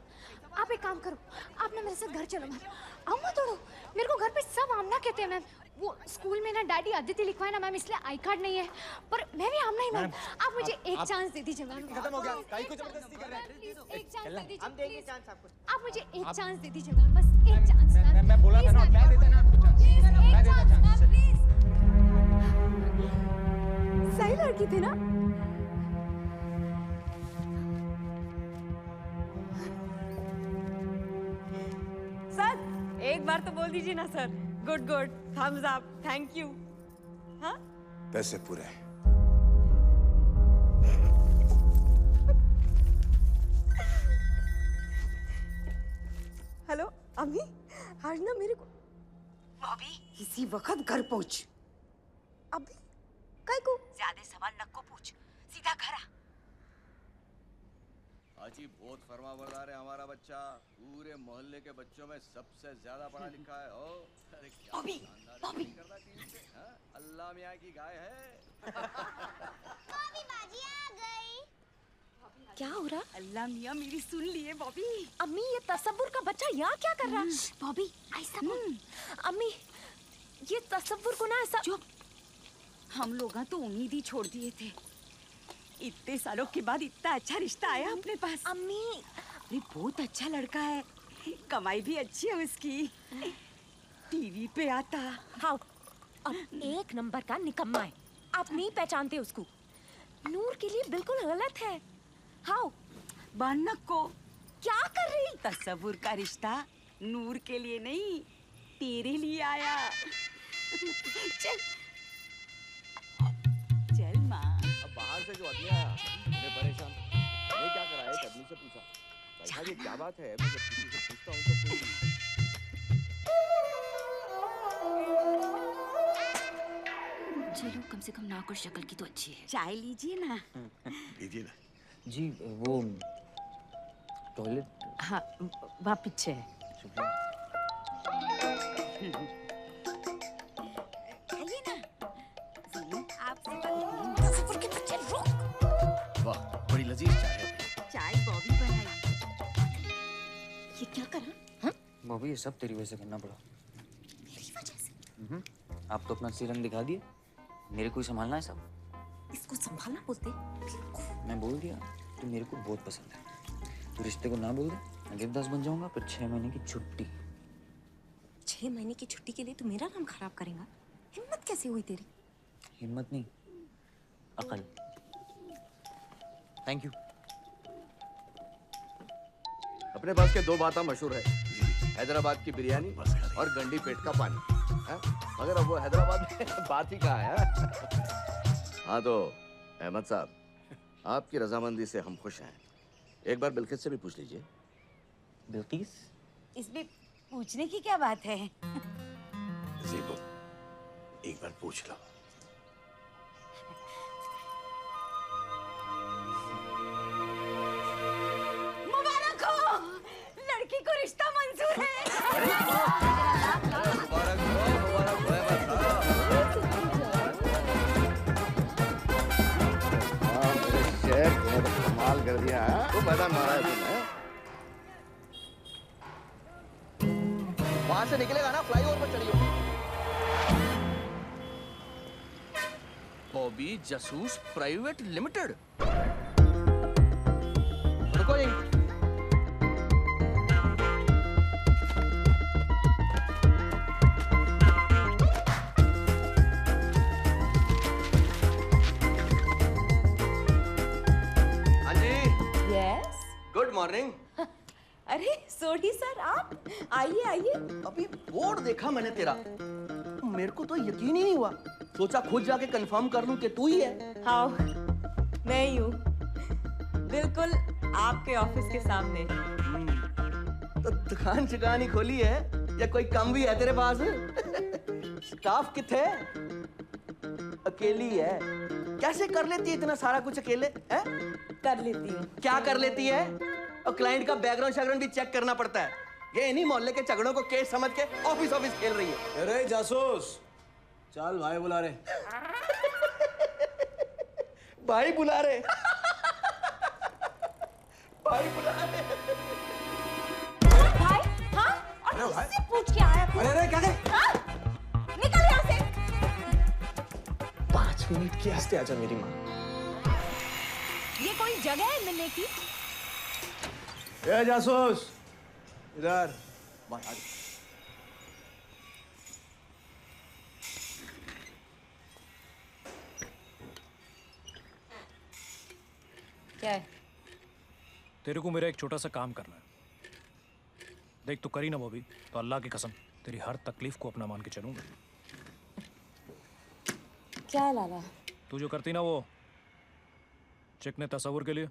आप एक काम करो, आप ना मेरे साथ घर चलो मैम। आओ मत उड़ो, मेरे को घर पे सब आमना कहते हैं मैम। वो स्कूल में ना डैडी अदिति लिखवाए ना मैम, इसलिए आई कार्ड नहीं है। पर मैं भी आमना ही मैम। आप मुझे एक चांस दे दीजिए मैम। खत्म हो गया। काहे को जबरदस्ती कर रहे हैं? प्लीज एक चांस दे दीजिए। हम देंगे चांस आपको। आप मुझे एक चांस दे दीजिए मैम, बस एक चांस मैम। मैं बोला था ना, मैं देता ना आपको चांस। मैं देता चांस। सही लड़की थी ना? सर एक बार तो बोल दीजिए ना sir. Good good, thumbs up, thank you. हाँ पैसे पूरे। हेलो अम्मी, आज ना मेरे को बॉबी इसी वक्त घर पहुंच। अभी काय को? ज्यादा सवाल न को पूछ, सीधा घर आ। हाजी बहुत फरमा बरदार है हमारा बच्चा। पूरे मोहल्ले के बच्चों में सबसे ज्यादा पढ़ा लिखा है। ओ अरे क्या शानदार नहीं करता टीवी पे, हाँ? अल्लाह मियाँ की गाय है। बॉबी बाजी आ गई। क्या हो रहा? अल्लाह मियाँ मेरी सुन लिए बॉबी। अम्मी ये तसव्वुर का बच्चा यहाँ क्या कर रहा है? बॉबी ऐसा बोल। अम्मी ये तसव्वुर को ना ऐसा। चुप। हम लोग तो उम्मीद ही छोड़ दिए थे, इतने सालों के बाद इतना अच्छा रिश्ता आया अपने पास। अम्मी अरे बहुत अच्छा लड़का है, कमाई भी अच्छी है उसकी, टीवी पे आता। हाँ अब एक नंबर का निकम्मा है, आप नहीं पहचानते उसको। नूर के लिए बिल्कुल गलत है। हाँ बानक को क्या कर रही? तसव्वुर का रिश्ता नूर के लिए नहीं तेरे लिए आया। चल चल माँ। अब बाहर से जो आदमी आया उन्हें परेशान, मैं क्या करा एक आदमी से पूछा, भाई साहब ये क्या बात है? मैं जब किसी से पूछता हूँ तो चलो कम से कम नाक और शक्ल की तो अच्छी है। चाय लीजिए ना। लीजिए ना। जी वो टॉयलेट। हाँ वहाँ पीछे है। खाइए ना। जी, आपसे तसव्वुर के बच्चे रुक। वाह, बड़ी लजीज चाय है। चाय बॉबी बनाई। ये क्या करा? हाँ? बॉबी ये सब तेरी वजह से करना पड़ा। मेरी वजह से? आप तो अपना सिरंग दिखा दिए, मेरे को ही संभालना है सब। इसको संभालना बोलते? मैं बोल दिया, तू मेरे को बहुत पसंद है। तू रिश्ते को ना बोल दे, मैं देवदास बन जाऊंगा, फिर 6 महीने की छुट्टी। 6 महीने की छुट्टी के लिए तू मेरा नाम खराब करेगा? हिम्मत कैसे हुई तेरी? हिम्मत नहीं, अकल। Thank you. अपने पास के 2 बातें मशहूर है, हैदराबाद की बिरयानी और गंडी पेट का पानी। मगर अब वो हैदराबाद में बात ही कहाँ है। हाँ तो अहमद साहब, आपकी रजामंदी से हम खुश हैं। एक बार बिल्किस से भी पूछ लीजिए। बिल्किस? इसमें पूछने की क्या बात है? ज़ेबो, एक बार पूछ लो। मुबारक हो, लड़की को रिश्ता मंजूर है। कमाल कर दिया है, वो मैदान मारा है तुमने। वहां से निकलेगा ना, फ्लाईओवर पर चढ़ियो। Bobby Jasoos private limited. रुको यहीं। हाँ जी, यस। Good morning. अरे सोढ़ी सर, आप आइए आइए। अभी बोर्ड देखा मैंने तेरा, मेरे को तो यकीन ही नहीं हुआ। सोचा खुद जाके कंफर्म कर लूं कि तू ही है। हाँ, मैं ही हूँ, बिल्कुल आपके ऑफिस के सामने। तो दुकान चुकान ही खोली है या कोई कम भी है तेरे पास? स्टाफ किथे? अकेली है? कैसे कर लेती है इतना सारा कुछ अकेले? हैं? कर लेती हूँ। क्या कर लेती है? और क्लाइंट का बैकग्राउंड भी चेक करना पड़ता है। ये इन्हीं मोहल्ले के झगड़ों को केस समझ के ऑफिस खेल रही है। अरे जासूस, चल भाई बुला रहे। भाई बुला रहे। भाई बुला रहे। भाई? हाँ? और किससे पूछ के आया तू? अरे क्या कर? हाँ? निकल यहाँ से। 5 मिनट के वास्ते आजा मेरी माँ। ये कोई जगह है मिलने की? ए जासूस, इधर। क्या है? तेरे को मेरा एक छोटा सा काम करना है। देख, तू करी ना बॉबी, तो अल्लाह की कसम तेरी हर तकलीफ को अपना मान के चलूंगा। क्या है लाला? तू जो करती ना वो चिकने तसव्वुर के लिए,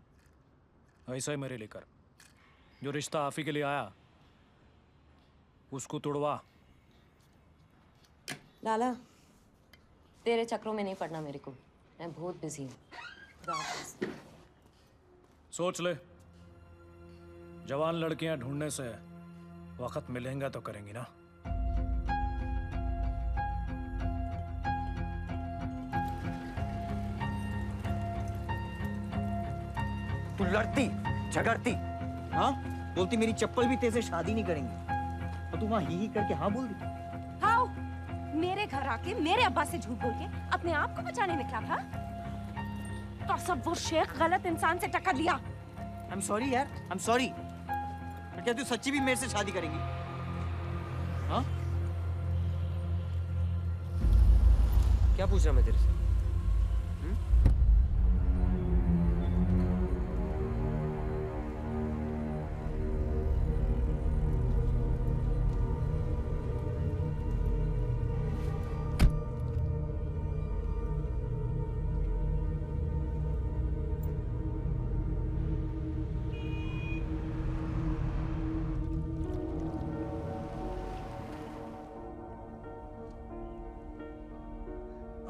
ऐसा ही मेरे लिए कर। जो रिश्ता आप ही के लिए आया उसको तोड़वा। लाला, तेरे चक्रों में नहीं पड़ना मेरे को, मैं बहुत बिजी हूँ। सोच ले, जवान लड़कियां ढूंढने से वक्त मिलेगा तो करेंगी ना। तू लड़ती झगड़ती, हाँ बोलती मेरी चप्पल भी तेरे से शादी नहीं करेंगी, और तू वहां ही करके हाँ बोल दी। हाँ, मेरे घर आके मेरे अब्बा से झूठ बोल के अपने आप को बचाने निकला था। तो सब वो शेख गलत इंसान से टक्कर लिया। आई एम सॉरी यार, आई एम सॉरी। क्या तू सच्ची भी मेरे से शादी करेंगी? हाँ? क्या पूछ रहा मैं तेरे से?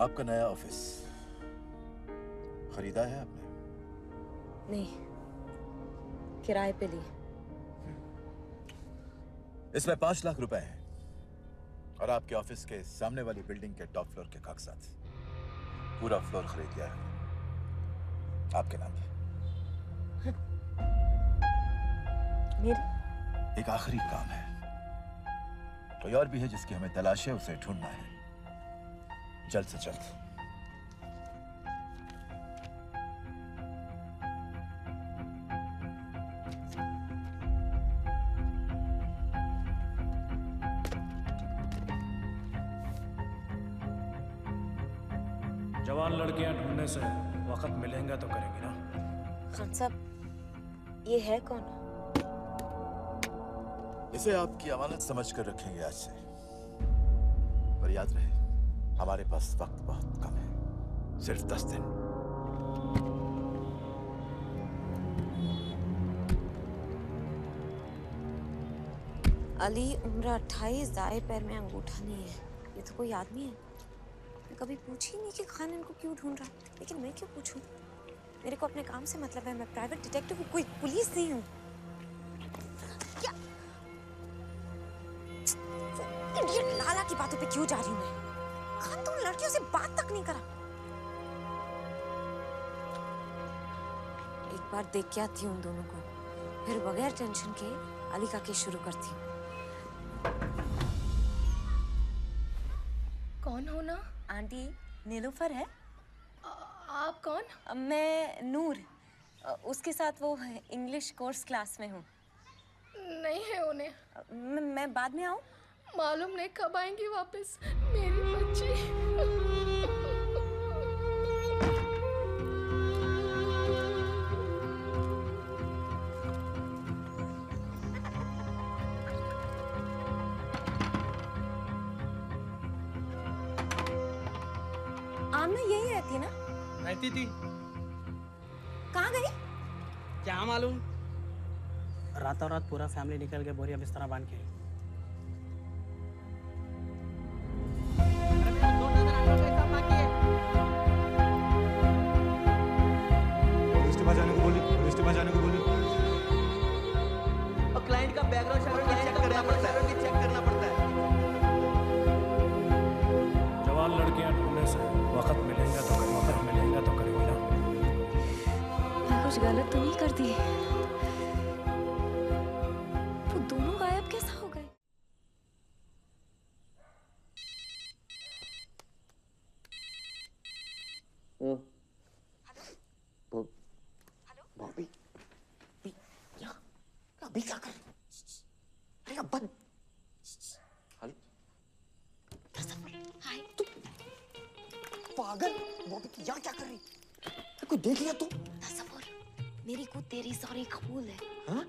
आपका नया ऑफिस खरीदा है आपने? नहीं, किराए पे ली। इसमें 5 लाख रुपए हैं। और आपके ऑफिस के सामने वाली बिल्डिंग के टॉप फ्लोर के कागजात। पूरा फ्लोर खरीद लिया है आपके नाम पे। मेरे? एक आखिरी काम है, कोई और भी है जिसकी हमें तलाश है, उसे ढूंढना है जल्द से जल्द। जवान लड़कियां ढूंढने से वक्त मिलेगा तो करेंगे ना। खान साहब, ये है कौन? इसे आपकी अमानत समझ कर रखेंगे आज से, पर याद रहे हमारे पास वक्त बहुत कम है, सिर्फ 10 दिन। अली, उम्र 28, दाएं पैर में अंगूठा नहीं है। ये तो कोई आदमी है? मैं कभी पूछी नहीं कि खान इनको क्यों ढूंढ रहा है, लेकिन मैं क्यों पूछूं? मेरे को अपने काम से मतलब है, मैं प्राइवेट डिटेक्टिव हूँ, कोई पुलिस नहीं हूँ। क्या? इडियट लाला की बातों पे क्यों जा रही हूँ मैं? खान, तुम लड़कियों से बात तक नहीं करा। एक बार देख के आती हूँ उन दोनों को, फिर बगैर टेंशन के अली का केस शुरू करती हूँ। कौन हो ना? आंटी, नीलूफर है। आप कौन? मैं नूर, उसके साथ वो इंग्लिश कोर्स क्लास में हूँ। नहीं है उन्हें। मैं बाद में आऊँ? मालूम नहीं कब आएंगी वापस मेरी बच्ची। आमना यही रहती है ना? रहती थी। कहाँ गई? क्या मालूम, रातों रात पूरा फैमिली निकल के बोरिया बिस्तर बांध के। जाने को बोली, जाने को बोली। और क्लाइंट का बैकग्राउंड चेक करना पड़ता है। जवान लड़कियां ढूंढने से वक्त मिलेगा तो करेंगे ना। मैं कुछ गलत तो नहीं करती? वो दोनों गायब कैसा हो गए? बॉबी, अभी क्या कर? अरे अब बंद। हेलो, हाय। तू पागल बॉबी, यहाँ क्या कर रही? कोई देख लिया तू? तसव्वुर, मेरी को तेरी सॉरी कबूल है। हाँ?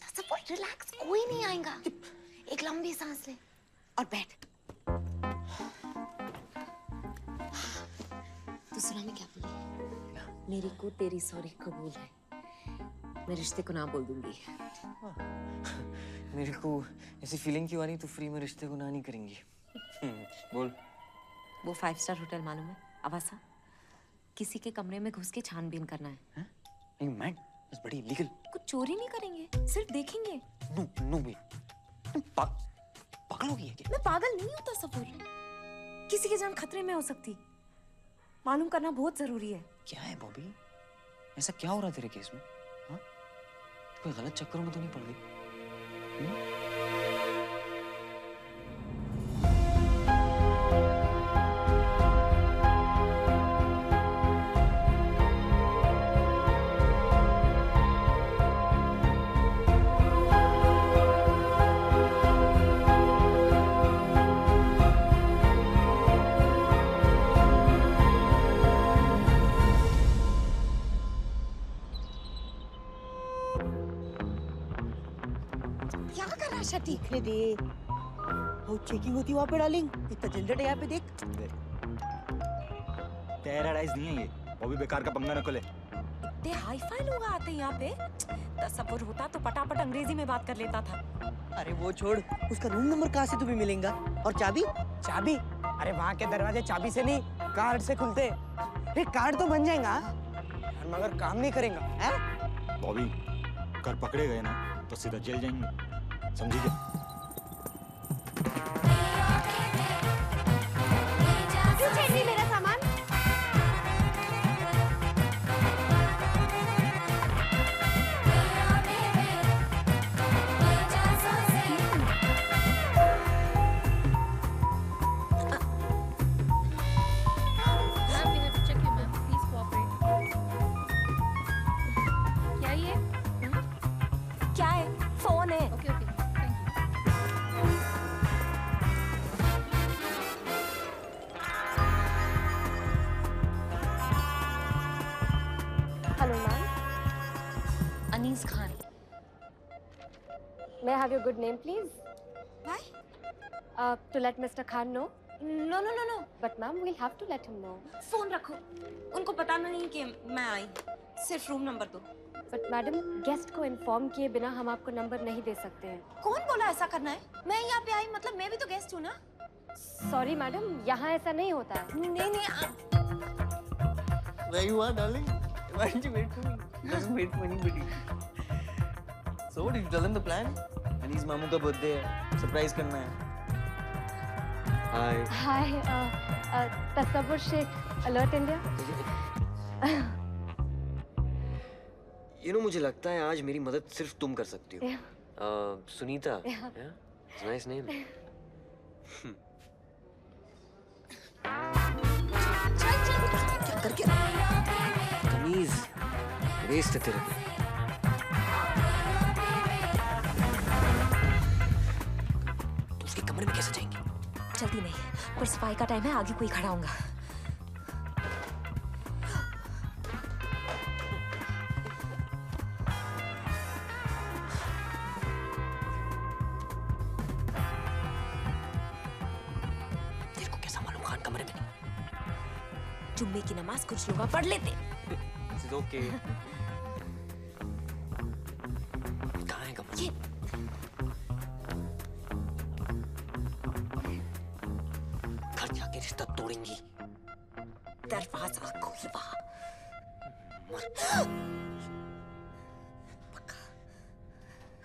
तसव्वुर, रिलैक्स, कोई नहीं आएगा। एक लंबी सांस ले और बैठ। तू सुना मैं क्या बोली? मेरी को तेरी सॉरी कबूल है। मैं रिश्ते को ना बोल दूंगी। मेरे को ऐसी फीलिंग क्यों आ रही? तू फ्री में रिश्ते को ना नहीं करेंगी। बोल। वो 5 स्टार होटल मालूम है? आवासा, किसी के कमरे में घुस के छानबीन करना है। नहीं मैन, इट्स बड़ी इलीगल। कुछ चोरी नहीं करेंगे, सिर्फ देखेंगे। नो बे, तुम पागल हो गई है क्या? मैं पागल नहीं हूँ तसव्वुर, किसी की जान खतरे में हो सकती, मालूम करना बहुत जरूरी है। क्या है बॉबी, ऐसा क्या हो रहा तेरे केस में? हाँ? कोई गलत चक्करों में तो नहीं पड़ गई? देखने दे, वो चेकिंग होती वहाँ पे डार्लिंग। इतना झंझट है यहाँ पे, देख। टेरराइज नहीं है ये, वो भी बेकार का पंगा न खोले। इतने हाई-फाई लोग आते हैं यहाँ पे। तसव्वुर होता तो पटापट अंग्रेजी में बात कर लेता था। अरे वो छोड़, उसका रूम नंबर कहाँ से तुम्हें मिलेगा? और चाबी? चाबी? अरे वहाँ के दरवाजे चाबी से नहीं, कार्ड से खुलते। ये कार्ड तो बन जाएगा मगर काम नहीं करेगा। हैं? बॉबी, कर पकड़े गए ना तो सीधा जेल जाएंगे, समझी क्या? May I have your good name, please? Why? To let Mr. Khan know. No, no, no, no. But ma'am, we'll have to let him know. Phone रखो। उनको पता नहीं कि मैं आई। सिर्फ रूम नंबर दो। But मैडम, गेस्ट को inform किए बिना हम आपको नंबर नहीं दे सकते हैं। कौन बोला ऐसा करना है? मैं यहाँ पे आई मतलब मैं भी तो गेस्ट हूँ ना। सॉरी मैडम, यहाँ ऐसा नहीं होता है। नहीं नहीं। Where you are, darling? Why didn't you wait for me? He doesn't wait for anybody. So what did you tell him the plan? Annie's मामू का बर्थडे है, सरप्राइज करना है। Hi, Tasavvur Shaikh, alert India. You know, मुझे लगता है आज मेरी मदद सिर्फ तुम कर सकती हो। Sunita, it's a nice name. क्या करके? तमीज, वेस्ट है तेरे पे। तुम उसके कमरे में कैसे जाएंगे? जल्दी नहीं, पर सफाई का टाइम है, आगे कोई खड़ा होगा। तेरे को कैसा मालूम खान कमरे में नहीं? जुम्मे की नमाज कुछ लोग पढ़ लेते। It's okay. कहाँ है कमरा? घर जाके रिश्ता तोड़ेंगी। दरवाजा खुलवा। पक्का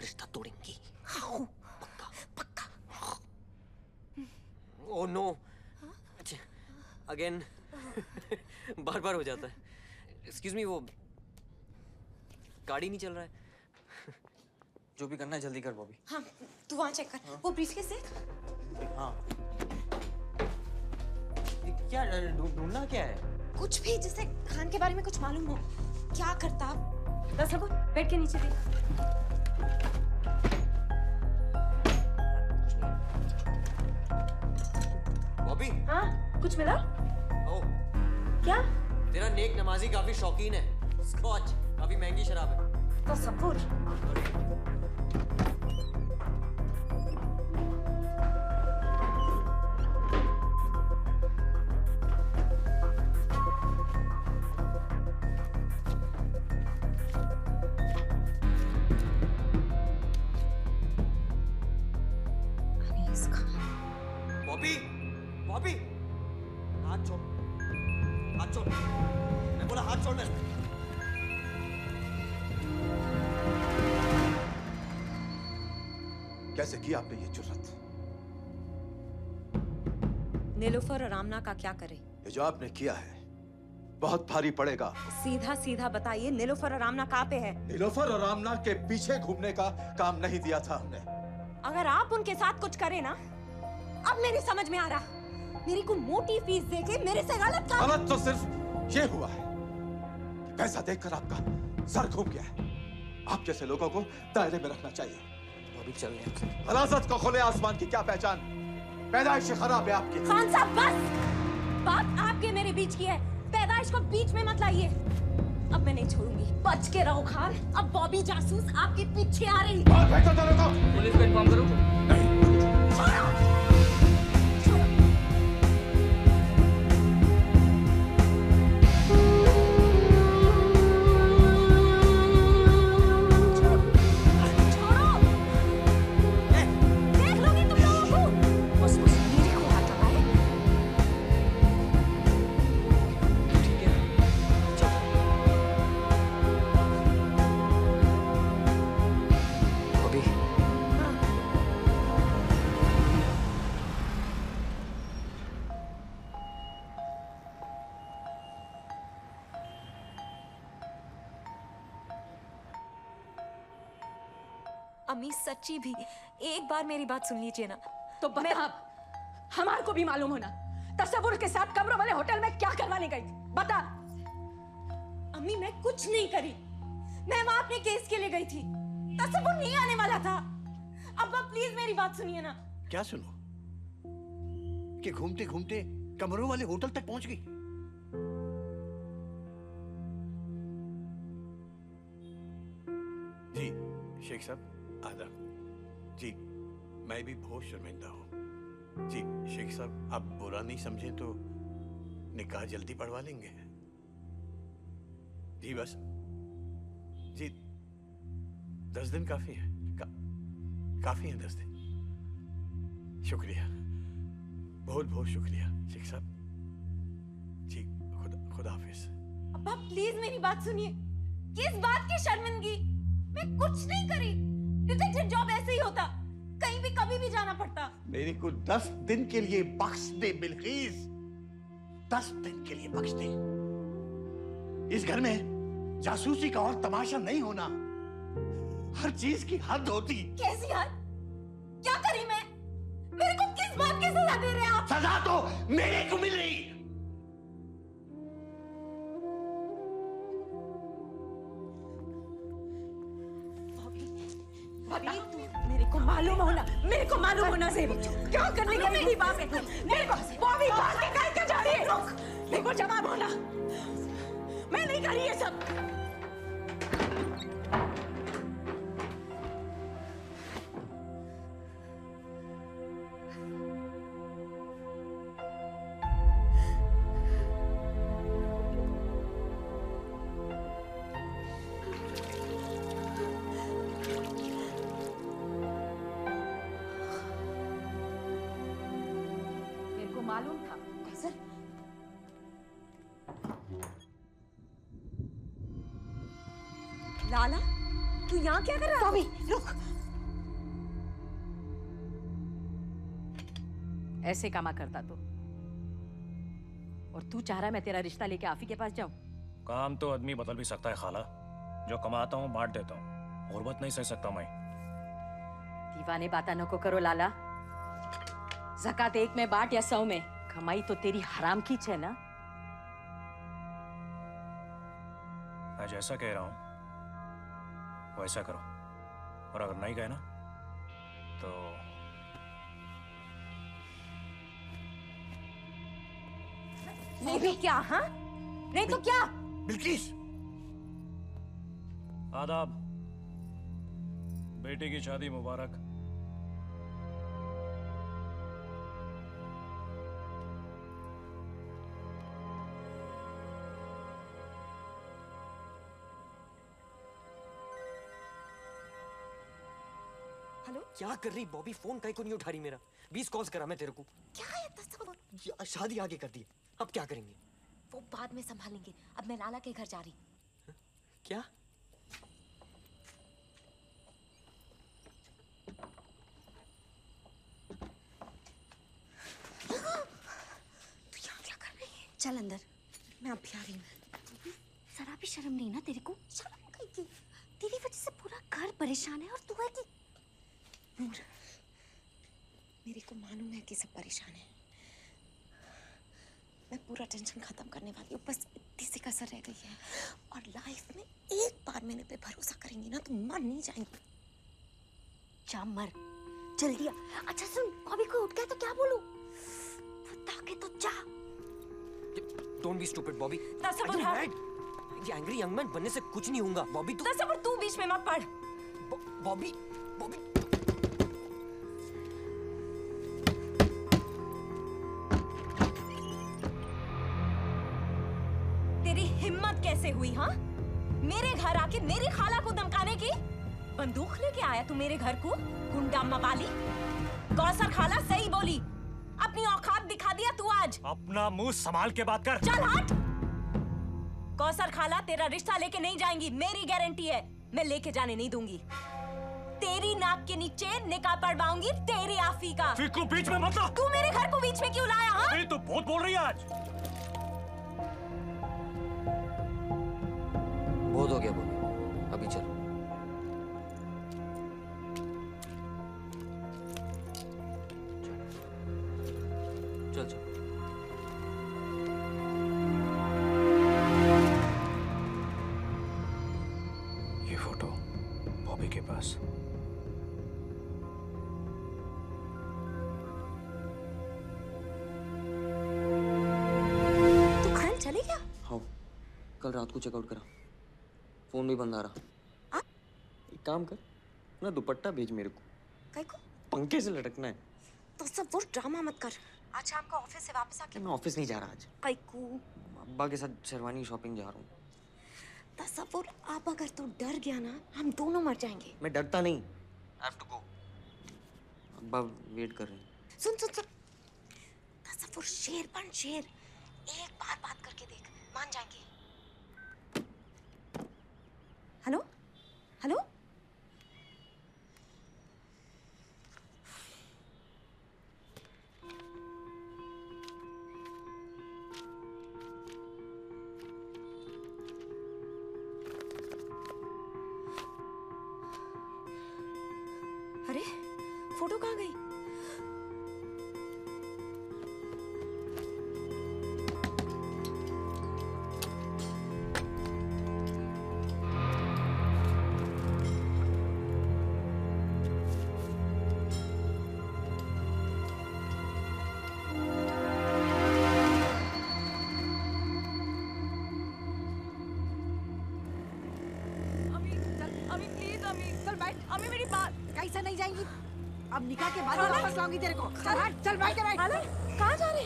रिश्ता तोड़ेंगी। पक्का पक्का। Oh no. अच्छा, again. बार-बार हो जाता है। Excuse me, वो गाड़ी नहीं चल रहा है। जो भी करना है जल्दी कर बॉबी। हाँ, तू वहाँ चेक कर। वो ब्रीफकेस देख। हाँ। क्या ढूंढना क्या है? कुछ भी जिससे खान के बारे में कुछ मालूम हो। क्या करता? तसव्वुर, बेड के नीचे देख। बॉबी? हाँ, कुछ मिला? ओ। क्या? तेरा नेक नमाजी काफी शौकीन है। स्कॉच, काफी महंगी शराब है। तसव्वुर। बॉबी, बॉबी, हाथ छोड़, हाथ छोड़। मैं बोला हाथ छोड़ना। कैसे की आपने ये जुर्रत? नीलोफर और आमना का क्या करे? ये जो आपने किया है बहुत भारी पड़ेगा। सीधा सीधा बताइए, नीलोफर और आमना कहाँ पे है? नीलोफर और आमना के पीछे घूमने का काम नहीं दिया था हमने। अगर आप उनके साथ कुछ करें ना, अब मेरी समझ में आ रहा। मेरी को मोटी फीस देके मेरे से गलत काम। गलत तो सिर्फ ये हुआ है कि पैसा देखकर आपका सर घूम गया है। आप जैसे लोगों को दायरे में रखना चाहिए। अभी चल रहे हैं। गलाजत को खुले आसमान की क्या पहचान? पैदाइश खराब है आपकी। खान साहब बस, बात आपके मेरे बीच की है, पैदाइश को बीच में मत लाइए। अब मैं नहीं छोड़ूंगी, बच के रहो खान। अब बॉबी जासूस आपके पीछे आ रही। पुलिस को इन्फॉर्म करो। अम्मी सच्ची भी एक बार मेरी बात सुन लीजिए ना। तो बता, हमारे को भी मालूम होना तसव्वुर के साथ कमरों वाले होटल में क्या करवाने गई? बता। अम्मी मैं कुछ नहीं करी, मैं वहां अपने केस के लिए गई थी। तसव्वुर नहीं आने वाला था। अब्बा प्लीज मेरी बात सुनिए ना। क्या सुनो? कि घूमते घूमते कमरों वाले होटल तक पहुंच गई? जी शेख साहब, आदाब। जी मैं भी बहुत शर्मिंदा हूँ। जी शेख साहब, आप बुरा नहीं समझें तो निकाह जल्दी पढ़वा लेंगे। जी बस जी 10 दिन काफी है। काफी है 10 दिन। शुक्रिया, बहुत बहुत शुक्रिया शेख साहब। जी खुदा हाफिज। अब्बा प्लीज मेरी बात सुनिए। किस बात की शर्मिंदगी? मैं कुछ नहीं करी। डिटेक्टिव जॉब ऐसे ही होता, कहीं भी कभी भी जाना पड़ता। मेरे को 10 दिन के लिए बख्श दे बिल्किस, 10 दिन के लिए बख्श दे। इस घर में जासूसी का और तमाशा नहीं होना। हर चीज की हद होती। कैसी हद? क्या करी मैं? मेरे को किस बात की सजा दे रहे हैं आप? सजा तो मेरे को मिल रही। भाभी मेरे को मालूम होना ज़ेब क्या करने का मेरी बात है। मेरे को बॉबी बात के कहीं क्यों जा रही है? रुक, मेरे को जवाब होना। मैं नहीं करी ये सब। मालूम था। सर लाला तू यहाँ क्या कर रहा है? रुक। ऐसे कामा करता तो। और तू चाह रहा है मैं तेरा रिश्ता लेके आफी के पास जाऊं? काम तो आदमी बदल भी सकता है खाला। जो कमाता हूँ बांट देता हूँ, गुर्बत नहीं सह सकता मैं। दीवाने बाता न को करो लाला। ज़कात 1 में बांट या 100 में, कमाई तो तेरी हराम की है ना। मैं जैसा कह रहा हूँ वैसा करो, और अगर नहीं गए ना तो नहीं तो क्या? हाँ नहीं तो क्या? बिल्किस आदाब, बेटी की शादी मुबारक। हेलो, क्या कर रही बॉबी? फोन कहीं को नहीं उठा रही मेरा। 20 कॉल्स करा मैं तेरे को। क्या है तस्वीर? शादी आगे कर दी, अब क्या करेंगे? वो बाद में संभालेंगे। अब मैं लाला के घर जा रही। क्या? तू यहाँ क्या कर रही है? चल अंदर, मैं अब भी आ रही हूँ। जरा भी शर्म नहीं ना तेरे को? शर्म कहीं की? तेरी वजह से पूरा घर परेशान है और तू है कि नूर, मेरे को मालूम है कि सब परेशान है। मैं पूरा टेंशन खत्म करने वाली हूँ, बस इतनी सी कसर रह गई है। और लाइफ में एक बार मेरे पे भरोसा करेंगी ना तो मर नहीं जाएंगी। जा मर जल्दी आ। अच्छा सुन, कभी कोई उठ गया तो क्या बोलूं? बता के तो जा। Don't be stupid Bobby. Tasavvur है। ये एंग्री यंग मैन बनने से कुछ नहीं होगा बॉबी। तसव्वुर तू बीच में मत पड़। बॉबी बॉबी तेरी हिम्मत कैसे हुई? हाँ, मेरे घर आके मेरी खाला को धमकाने की? बंदूक लेके आया तू मेरे घर को, गुंडा मवाली। कौसर खाला सही बोली, अपनी औकात दिखा दिया तू आज। अपना मुंह संभाल के बात कर। चल हट। कौसर खाला तेरा रिश्ता लेके नहीं जाएंगी, मेरी गारंटी है। मैं लेके जाने नहीं दूंगी। तेरी नाक के नीचे निकाह पढ़वाऊंगी तेरी आफी का। फिर क्यों बीच में मतलब? तू मेरे घर को बीच में क्यों लाया? हाँ, तू बहुत बोल रही है आज। बहुत हो गया बॉबी, अभी चल। चल चल। ये फोटो बॉबी के पास। तू खान चले गया? हाँ, कल रात को चेकआउट करा, फोन भी बंद आ रहा। एक काम कर, ना दुपट्टा भेज मेरे को। कई को पंखे से लटकना है। तसव्वुर ड्रामा मत कर। आज शाम को ऑफिस से वापस आके मैं ऑफिस नहीं जा रहा आज। कई को अब्बा के साथ शेरवानी शॉपिंग जा रहा हूँ। तसव्वुर अब अगर तू डर गया ना हम दोनों मर जाएंगे। मैं डरता नहीं। I have to go. अब्बा वेट कर रहे हैं। सुन सुन सुन तसव्वुर शेर बन शेर। एक बार बात करके देख मान जाएंगे। हेलो हेलो अरे फोटो कहाँ गई? अमी प्लीज अमी चल बैठ। अमी मेरी बात कैसे नहीं जाएंगी? अब निकाह के बाद वापस लाऊंगी तेरे को। चल बैठ चल बैठ बैठ। कहाँ जा रहे?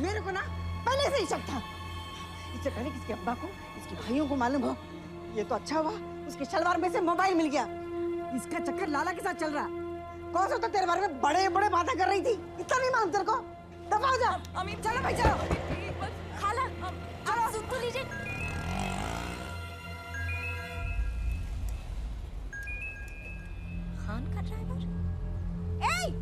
मेरे को ना पहले से ही शक था। इससे पहले किसके अब्बा को इसके भाइयों को मालूम हो। ये तो अच्छा हुआ उसके शलवार में से मोबाइल मिल गया। इसका चक्कर लाला के साथ चल रहा। कौन सा तो तेरे बारे में बड़े बड़े बातें कर रही थी। इतना नहीं मालूम तेरे को? दफा हो जा। अमी चलो भाई चलो। खाला आप सुन तो लीजिए। खान का ड्राइवर ए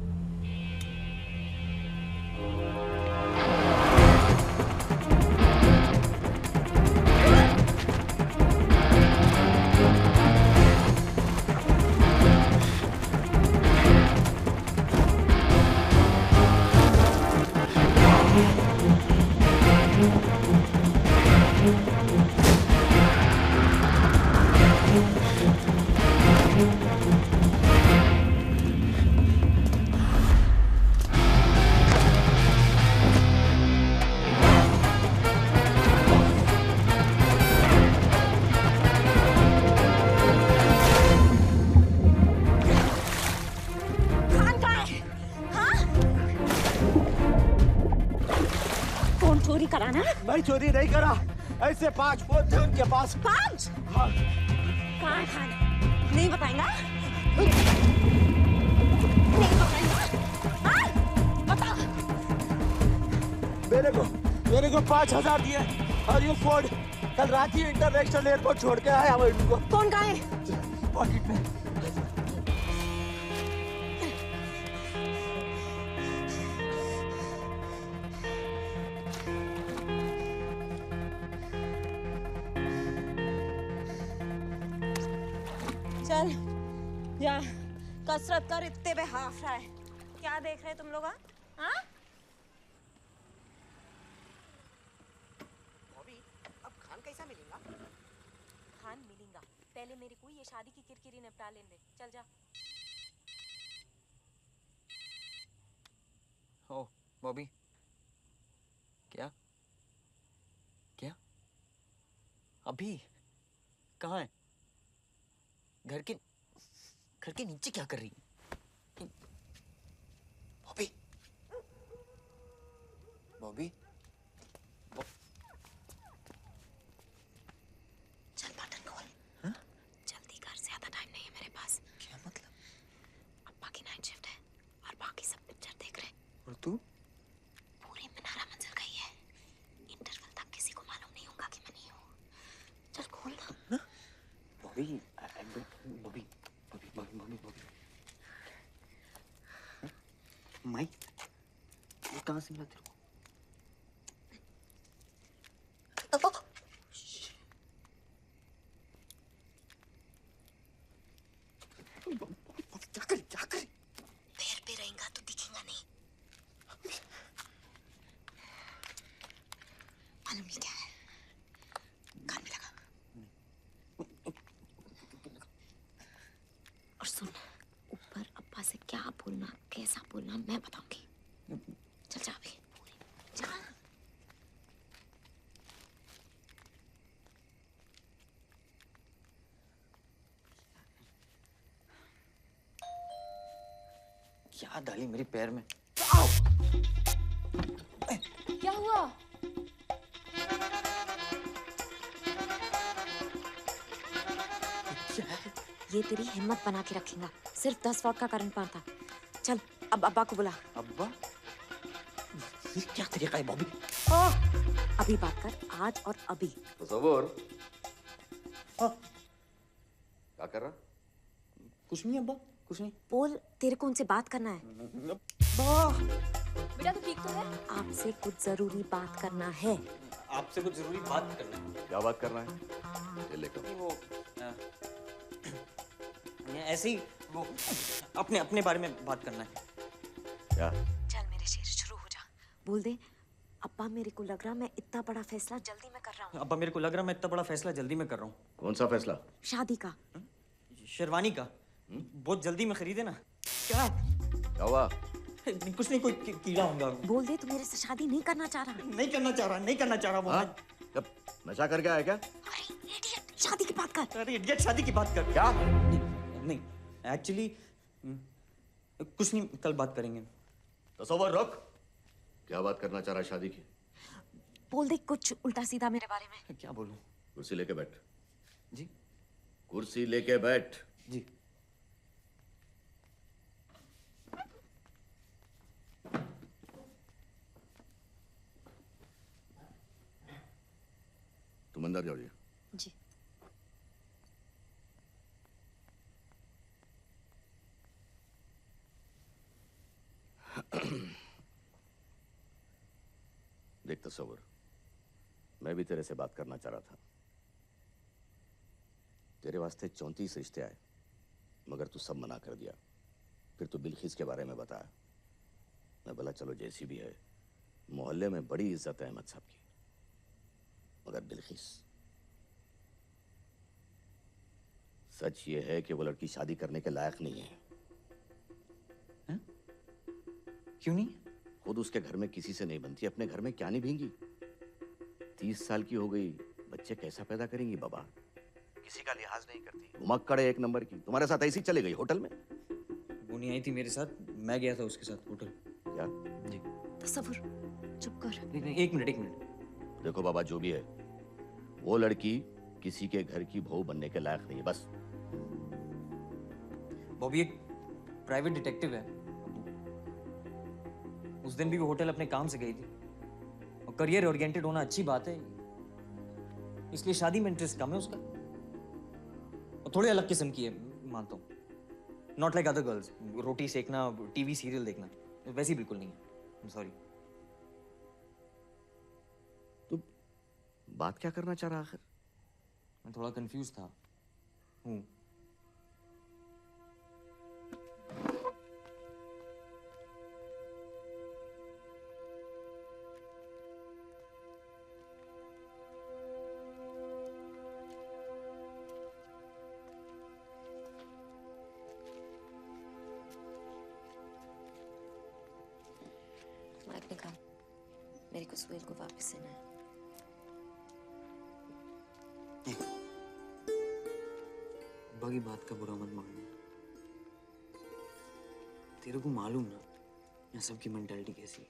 चोरी कराना? मैं चोरी नहीं करा। ऐसे 5 फोन थे उनके पास। 5? हाँ। कहाँ खाना? नहीं बताएंगा? नहीं बताएंगा? हाँ? बता। मेरे को 5,000 दिए और ये फोन कल रात ही इंटरनेशनल एयरपोर्ट छोड़ के आया मैं इनको। फोन कहाँ है? पॉकेट में। चल जा कसरत कर। इतने पे हाफ रहा है। क्या देख रहे तुम लोग? हाँ अब खान कैसा मिलेगा? खान मिलेगा। पहले मेरे को ये शादी की किरकिरी निपटा लेने दे। चल जा। ओ बॉबी क्या क्या अभी कहाँ है? घर के नीचे क्या कर रही है? बॉबी बॉबी चल बटन खोल। हाँ? जल्दी कर ज्यादा टाइम नहीं है मेरे पास। क्या मतलब? अब्बा की नाइट शिफ्ट है और बाकी सब पिक्चर देख रहे। और तू? पूरी मीनारा मंजिल गई है। इंटरवल तक किसी को मालूम नहीं होगा कि मैं नहीं हूँ। चल खोल ना। बॉबी बॉबी बॉबी बॉबी बॉबी बॉबी माइक ये कहाँ से मिला तेरे को? जाकर पैर पे रहेगा तो दिखेगा नहीं। मालूम नहीं क्या है? कान में लगा। और सुन ऊपर अब्बा से क्या बोलना कैसा बोलना मैं बताऊंगी। चल जा अभी जा। क्या डाली मेरे पैर में? क्या हुआ? ये तेरी हिम्मत बना के रखेगा। सिर्फ 10 वॉट का करंट मारता। चल अब अब्बा को बुला। अब्बा? ये क्या तरीका है बॉबी? अभी बात कर, आज और अभी। तसव्वुर क्या कर रहा? कुछ नहीं अब्बा, कुछ नहीं। बोल, तेरे को उनसे बात करना है। बेटा तू ठीक तो है? आपसे कुछ जरूरी बात करना है। आपसे कुछ जरूरी बात करना है। क्या बात करना है? ये लेकर वो ऐसे ही वो अपने बारे में बात करना है। क्या? चल मेरे शेर शुरू हो जा। बोल दे, अब्बा मेरे को लग रहा मैं इतना बड़ा फैसला जल्दी में कर रहा हूँ। अब्बा मेरे को लग रहा मैं इतना बड़ा फैसला जल्दी में कर रहा हूँ। कौन सा फैसला? शादी का। शेरवानी का। बहुत जल्दी में खरीदे ना। क्या? क्या हुआ? कुछ नहीं, कोई कीड़ा होगा। बोल दे तू मेरे से शादी नहीं करना चाह रहा। नहीं करना चाह रहा वो। हाँ? जब नशा करके आया क्या? इडियट, शादी की बात कर। अरे इडियट, शादी की बात कर। क्या? नहीं एक्चुअली कुछ नहीं, कल बात करेंगे। तसव्वुर रुक। क्या बात करना चाह रहा है शादी की? बोल दे कुछ उल्टा सीधा मेरे बारे में। क्या बोलूं? कुर्सी लेके बैठ। जी? कुर्सी लेके बैठ। जी। तुम अंदर जाओ जी। जी। देख तसव्वुर, मैं भी तेरे से बात करना चाह रहा था। तेरे वास्ते 34 रिश्ते आए, मगर तू सब मना कर दिया। फिर तू बिलखिस के बारे में बताया। मैं बोला चलो जैसी भी है, मोहल्ले में बड़ी इज्जत है अहमद साहब की, मगर बिलखिस, सच ये है कि वो लड़की शादी करने के लायक नहीं है। क्यों नहीं? खुद उसके घर में किसी से नहीं बनती, अपने घर में क्या नहीं भींगी। 30 साल की हो गई, बच्चे कैसा पैदा करेंगी बाबा? किसी का लिहाज नहीं करती, घुमक्कड़ है एक नंबर की। तुम्हारे साथ ऐसी चली गई होटल में? वो नहीं आई थी मेरे साथ, मैं गया था उसके साथ होटल। क्या? जी। तसव्वुर, चुप कर। नहीं, एक मिनट। देखो बाबा, जो भी है, वो लड़की किसी के घर की बहू बनने के लायक नहीं है, बस। बॉबी एक प्राइवेट डिटेक्टिव है। उस दिन भी वो होटल अपने काम से गई थी। और करियर ओरिएंटेड होना अच्छी बात है, इसलिए शादी में इंटरेस्ट कम है उसका। और थोड़ी अलग किस्म की है, मानता हूँ। नॉट लाइक अदर गर्ल्स, रोटी सेकना, टीवी सीरियल देखना, वैसी बिल्कुल नहीं है। सॉरी। तू बात क्या करना चाह रहा आखिर? मैं थोड़ा कंफ्यूज था। हूँ। माइक निकाल, मेरे को सुहेल को वापस देना है। अब्बा की बात का बुरा मत मानना। तेरे को मालूम ना यहाँ सबकी मेंटालिटी कैसी है।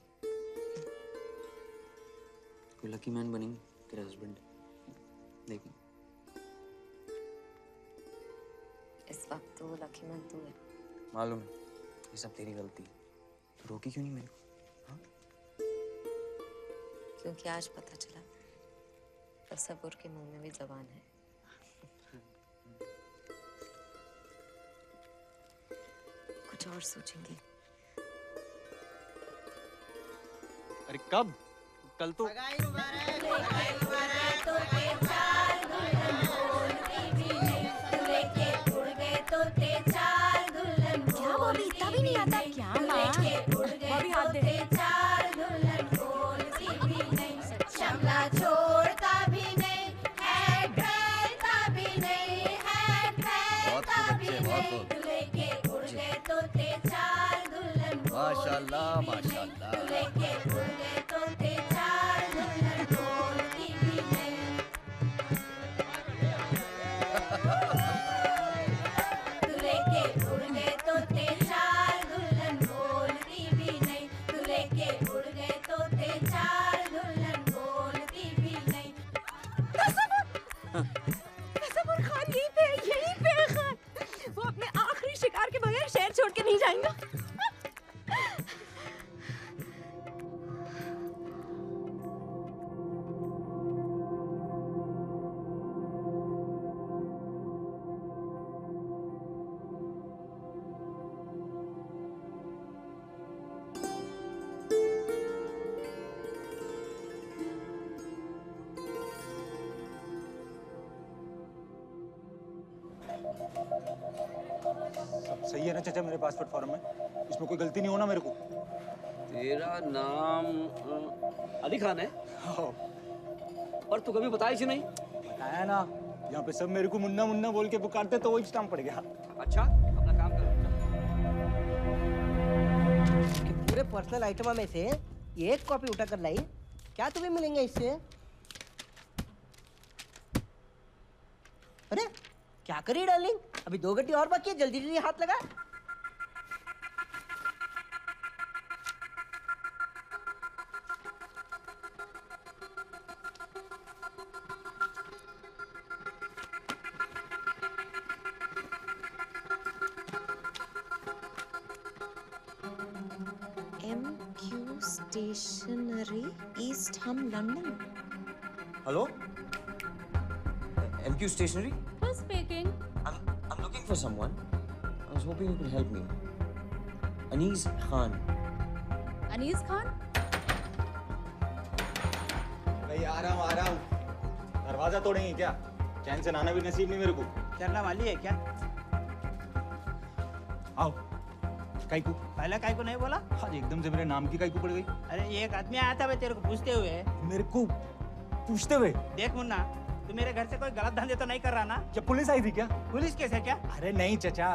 कोई लकी मैन बनेंगे तेरे हस्बैंड, देख। इस वक्त तो लकी मैन तू है। मालूम है, ये सब तेरी गलती है। तो रोकी क्यों नहीं मेरे को? क्योंकि आज पता चला तसव्वुर के मुंह में भी जबान है। कुछ और सोचेंगे। अरे कब? कल तो क्या बॉबी, तभी नहीं आता क्या? बॉबी हाथ दे। छोड़ता भी नहीं है, डरता भी नहीं है, डरता भी नहीं। दूल्हे के उड़े तोते चार, दुल्हन माशाल्लाह माशाल्लाह। दूल्हे के उड़े तोते चार, दुल्हन बोलती भी नहीं। दूल्हे के उड़े तोते चार, दुल्हन बोलती ना चाचा मेरे पासपोर्ट फॉर्म में, इसमें कोई गलती नहीं हो ना मेरे को? तेरा नाम अली खान है? और तू कभी बताया क्यों नहीं? बताया ना, यहाँ पे सब मेरे को मुन्ना मुन्ना बोल के पुकारते तो वही स्टाम्प पड़ गया। अच्छा, अपना काम कर। पूरे पर्सनल आइटम में से एक कॉपी उठा कर लाई, क्या तुम्हें मिलेंगे इससे? अरे क्या करी डार्लिंग, अभी 2 घंटे और बाकी है, जल्दी जल्दी हाथ लगा। MQ Stationery, East Ham, London. Hello? MQ Stationery? Who's speaking? I'm looking for someone. I was hoping you could help me. Anees Khan. Anees Khan? भाई आ रहा हूँ। दरवाजा तोड़ेंगे क्या? चैन से नहाना भी नसीब नहीं मेरे को। चलना वाली है क्या? आओ। काईकू? पहले काईकू नहीं बोला? आज एकदम से मेरे नाम की काईकू पड़ गई। अरे एक आदमी आया था भाई तेरे को पूछते हुए। मेरे को पूछते हुए? देख मुन्ना, तू मेरे घर से कोई गलत धंधे तो नहीं कर रहा ना? क्या पुलिस आई थी क्या? पुलिस कैसे क्या? अरे नहीं चाचा,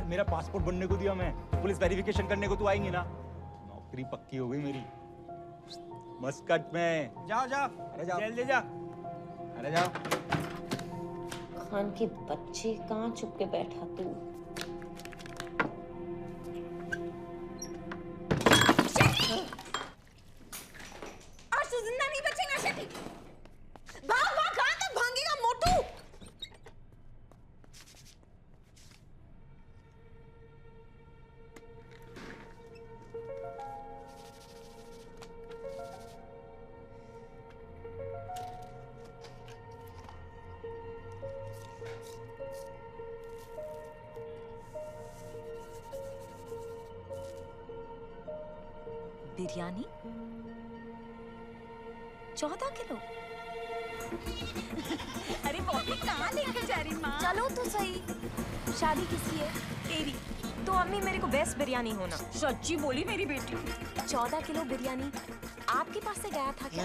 मेरा पासपोर्ट बनने को दिया मैं, तो पुलिस वेरिफिकेशन करने को तो आएंगी ना। नौकरी पक्की हो गई मेरी मस्कट में। जाओ जाओ, अरे जाओ जल्दी जाओ, अरे जाओ। खान की बच्ची, कहाँ छुप के बैठा तू? आज तो जिंदा नहीं बचेगा शेट्टी। भाग भाग, कहाँ तक भागेगा मोटू? बिरयानी 14 किलो। अरे बॉबी कहाँ लेके जा रही माँ? चलो तो सही। शादी किसकी है? तेरी। तो अम्मी मेरे को बेस्ट बिरयानी होना। सच्ची बोली मेरी बेटी। 14 किलो बिरयानी आपके पास से गया था क्या?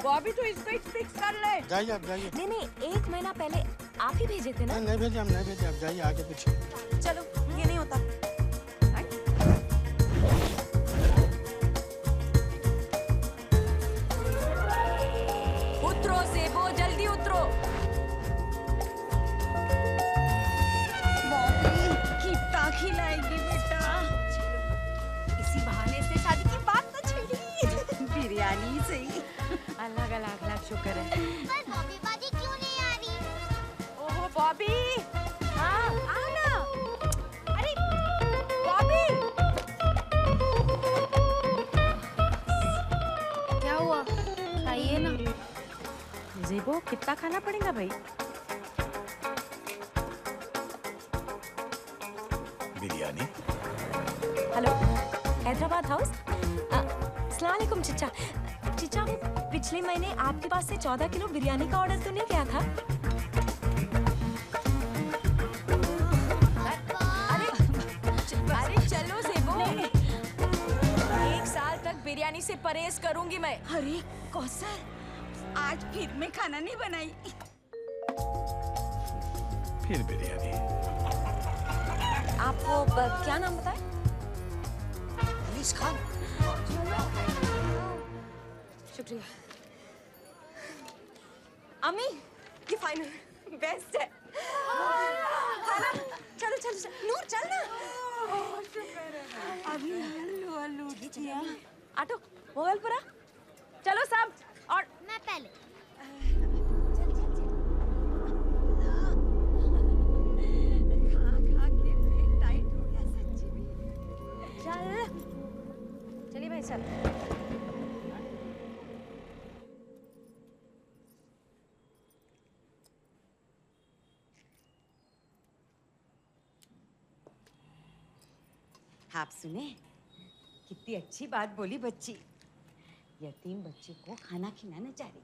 बॉबी तो इसको ही फिक्स कर ले। जाइए आप जाइए। नहीं 1 महीना पहले आप ही भेजे थे ना? नहीं भेजे, हम नहीं भेजे, आप जाइए आगे पीछे। चलो, ये नहीं होता। उतरो सेबो, जल्दी उतरो। बॉबी कितना खिलाएगी बेटा? इसी बहाने से शादी की बात तो छिड़ी। बिरयानी सही। अलग अलग अलग शुक्र है। पर बॉबी बाजी क्यों नहीं आ रही? ओहो बॉबी, हाँ आ ना। अरे बॉबी, क्या हुआ? खाइए ना। जेबो, कितना खाना पड़ेगा भाई? बिरयानी। Hello, Hyderabad house. अस्सलाम वालेकुम चिच्चा। चिच्चा, वो पिछले महीने आपके पास से 14 किलो बिरयानी का ऑर्डर तो नहीं किया था? अरे चलो सेबो। 1 साल तक बिरयानी से परहेज करूंगी मैं। अरे कौसर, आज फिर मैं खाना नहीं बनाई। फिर बिरयानी। आपको क्या नाम बताए? अनीस खान। शुक्रिया। अम्मी, ये फाइनल बेस्ट है। खाना, चलो चलो चलो। नूर चल ना। अभी हल्लू हल्लू किया। आटो, मोगलपुरा। चलो सब। और मैं पहले। खा के पेट टाइट हो गया सच्ची में। चल, चलिए भाई चल। आप सुने, कितनी अच्छी बात बोली बच्ची। यतीम बच्चे को खाना खिलाना चाह रही।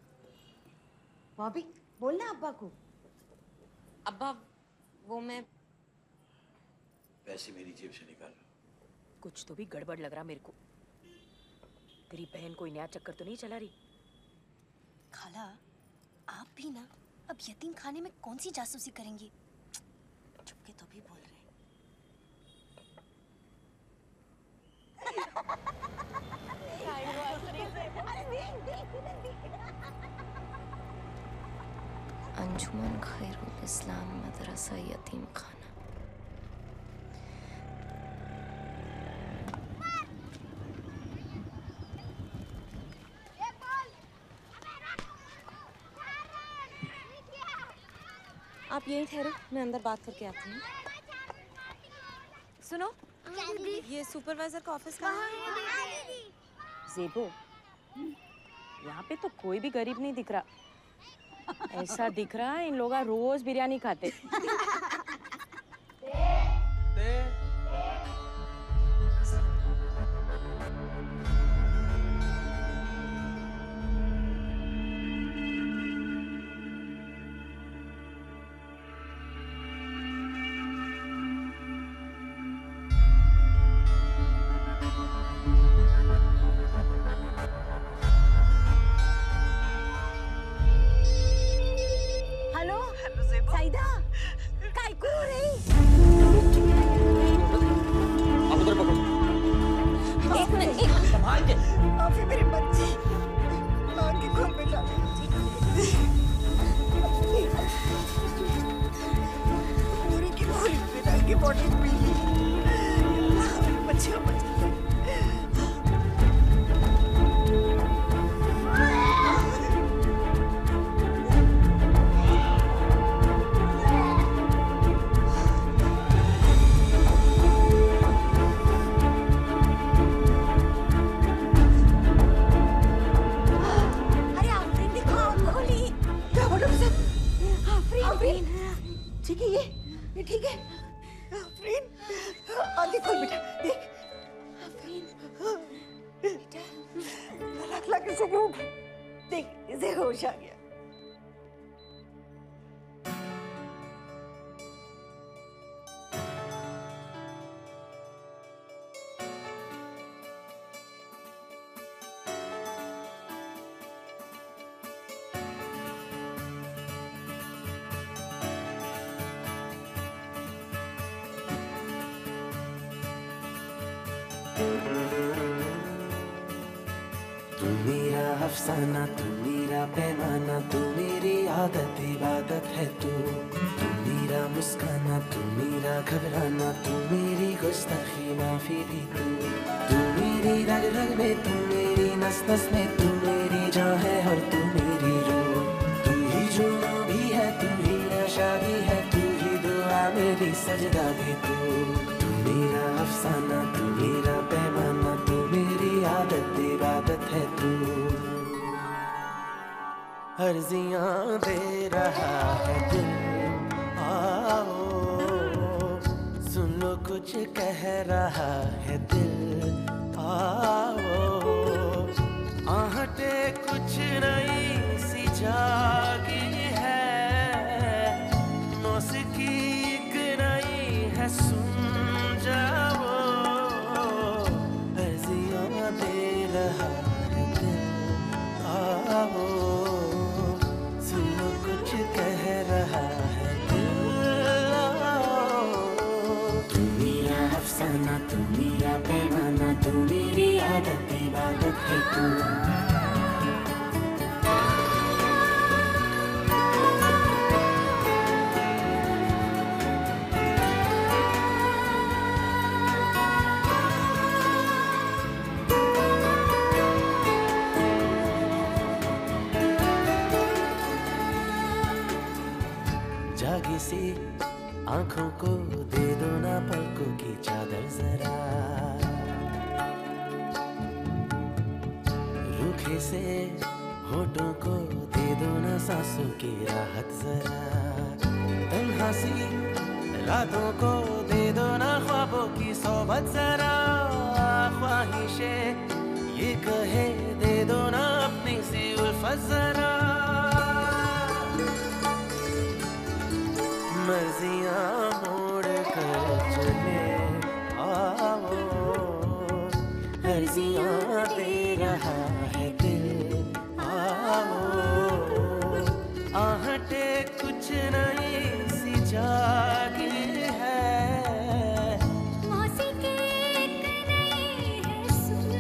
बॉबी, बोलना अब्बा को। अब्बा, वो मैं पैसे मेरी जेब से निकाल। कुछ तो भी गड़बड़ लग रहा मेरे को। तेरी बहन कोई नया चक्कर तो नहीं चला रही? खाला, आप भी ना अब यतीम खाने में कौन सी जासूसी करेंगी? चुपके तो भी बोल रहे हैं। अंजुमन खैरुल इस्लाम मदरसा यतीम खाना। आप यहीं ठहरो, मैं अंदर बात करके आती हूँ। सुनो, ये सुपरवाइजर का ऑफिस कहाँ है? ज़ेबो, यहाँ पे तो कोई भी गरीब नहीं दिख रहा। ऐसा दिख रहा है इन लोग रोज बिरयानी खाते। साइदा, काय को रे? आप उधर पकड़ो। एक मिनट, एक संभाल के। माफी मेरी बच्ची, माँ की गोद में डाल। पूरी की पूरी फिनाइल की बॉटल पी ली। मेरी बच्ची को बचा ले। ठीक है ये ठीक है। आफरीन, आंखें खोल बेटा, देख। आफरीन, बेटा, लग लग इसे उठ, देख इसे होश आ गया। तू मेरा अफसाना, तू मेरा पैमाना, तू मेरी आदत इबादत है तू मेरा मुस्काना, तू मेरा घबराना, तू मेरी गुस्ताखी माफी भी तू मेरी रग रग में, तू मेरी नस नस में, तू मेरी जान है और तू मेरी रूह, तू ही जुनून भी है, तू ही नशा भी है, तू ही दुआ मेरी सजदा भी तू मेरा अफसाना, तू मेरा पैमाना, तू मेरी आदत इबादत है तू अर्जियां दे रहा है दिल, आओ सुन लो कुछ कह रहा है दिल, आओ आहटे कुछ नई सी जागी है, मौसीकी एक नई है सुन जाओ, अर्जियां दे रहा है दिल, आओ कुछ कह रहा है दिल, तू मेरा अफसाना, तू मेरा पैमाना, तू मेरी आदत इबादत है तू जागी सी आंखों को दे दो ना पलकों की चादर जरा, रूखे से होठों को दे दो ना सांसों की राहत जरा, तन्हा सी रातों को दे दो ना ख्वाबों की सोबत जरा, ख्वाहिशे ये कहे दे दो ना अपनी सी उल्फत जरा, मर्जियां मोड़ कर चले अर्जियां दे रहा है दिल, आओ आहटे कुछ नई सी जागी है, मौसीकी एक नई है सुन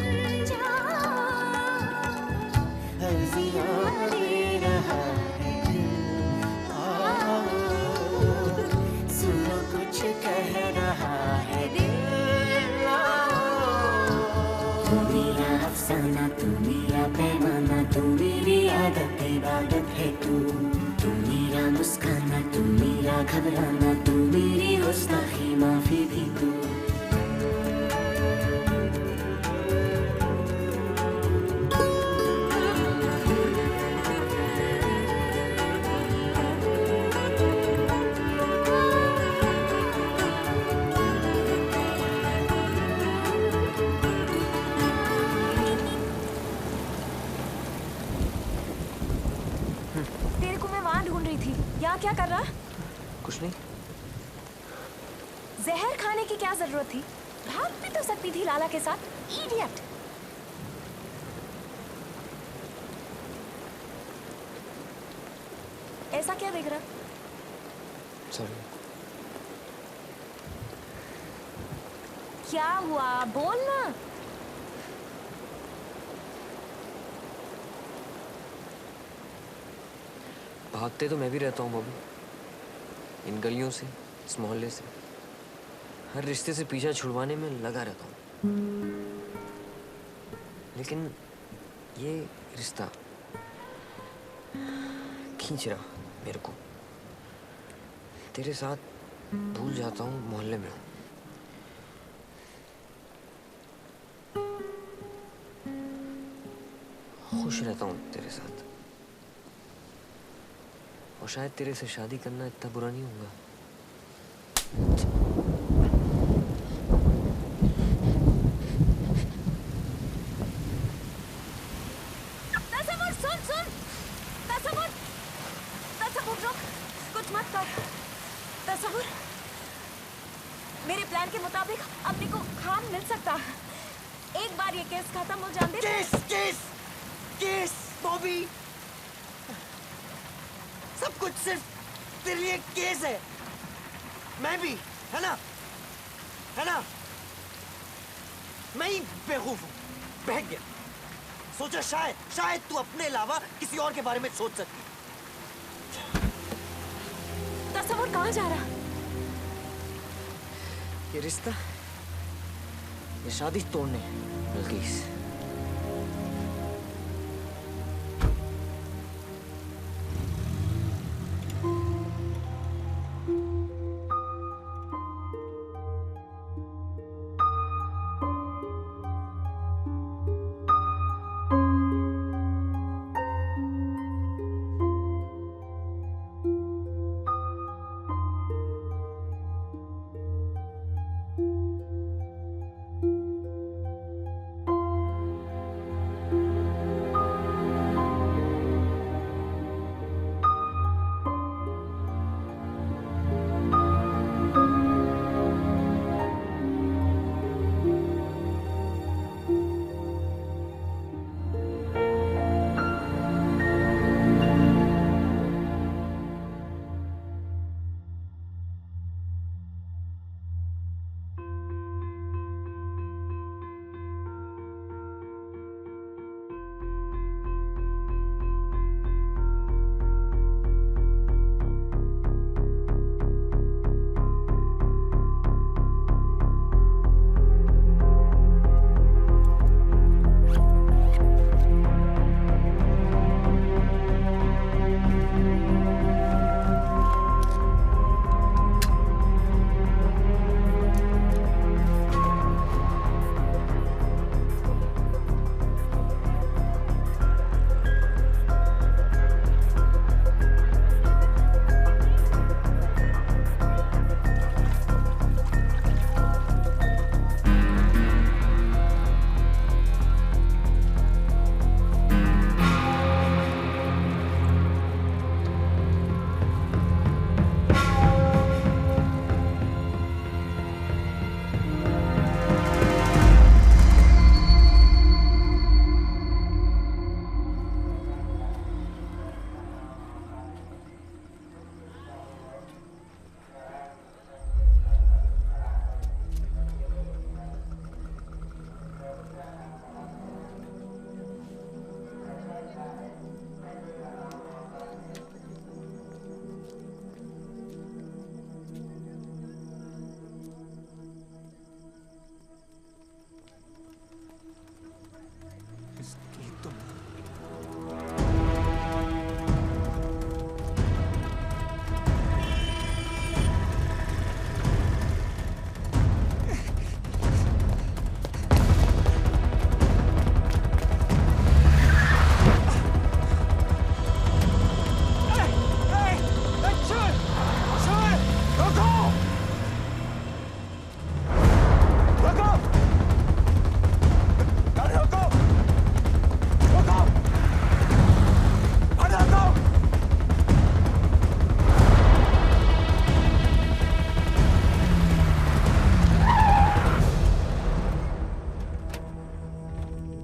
जा, अर्जियां दे रहा है दिल, आओ सुनो कुछ कह रहा है दिल, तू मेरा अफसाना, तू मेरा पैमाना, तू मेरी आदत इबादत है तू मेरा मुस्काना, तू मेरा घबराना, तू मेरी गुस्ताखी माफी भी तू। तेरे को मैं वहां ढूंढ रही थी, यहाँ क्या कर रहा? कुछ नहीं। जहर खाने की क्या जरूरत थी? भाग भी तो सकती थी लाला के साथ। इडियट। ऐसा क्या देख रहा? सॉरी। क्या हुआ? बोल ना। भागते तो मैं भी रहता हूँ बॉबी, इन गलियों से, इस मोहल्ले से, हर रिश्ते से पीछा छुड़वाने में लगा रहता हूँ, लेकिन ये रिश्ता खींच रहा मेरे को। तेरे साथ भूल जाता हूँ मोहल्ले में हूँ। खुश रहता हूँ तेरे साथ, और शायद तेरे से शादी करना इतना बुरा नहीं होगा। तसव्वुर सुन सुन, तसव्वुर तसव्वुर रुक, कुछ मत कर। तसव्वुर, मेरे प्लान के मुताबिक अपने को खान मिल सकता। एक बार ये केस खत्म हो जाने दे। केस केस बॉबी, सब कुछ सिर्फ तेरे लिए केस है। मैं भी, है ना? है ना? मैं ही बेवकूफ हूँ, बहक गया। सोचा शायद तू अपने अलावा किसी और के बारे में सोच सकती। तसव्वुर कहाँ जा रहा? ये रिश्ता, ये शादी तोड़ने बिल्किस।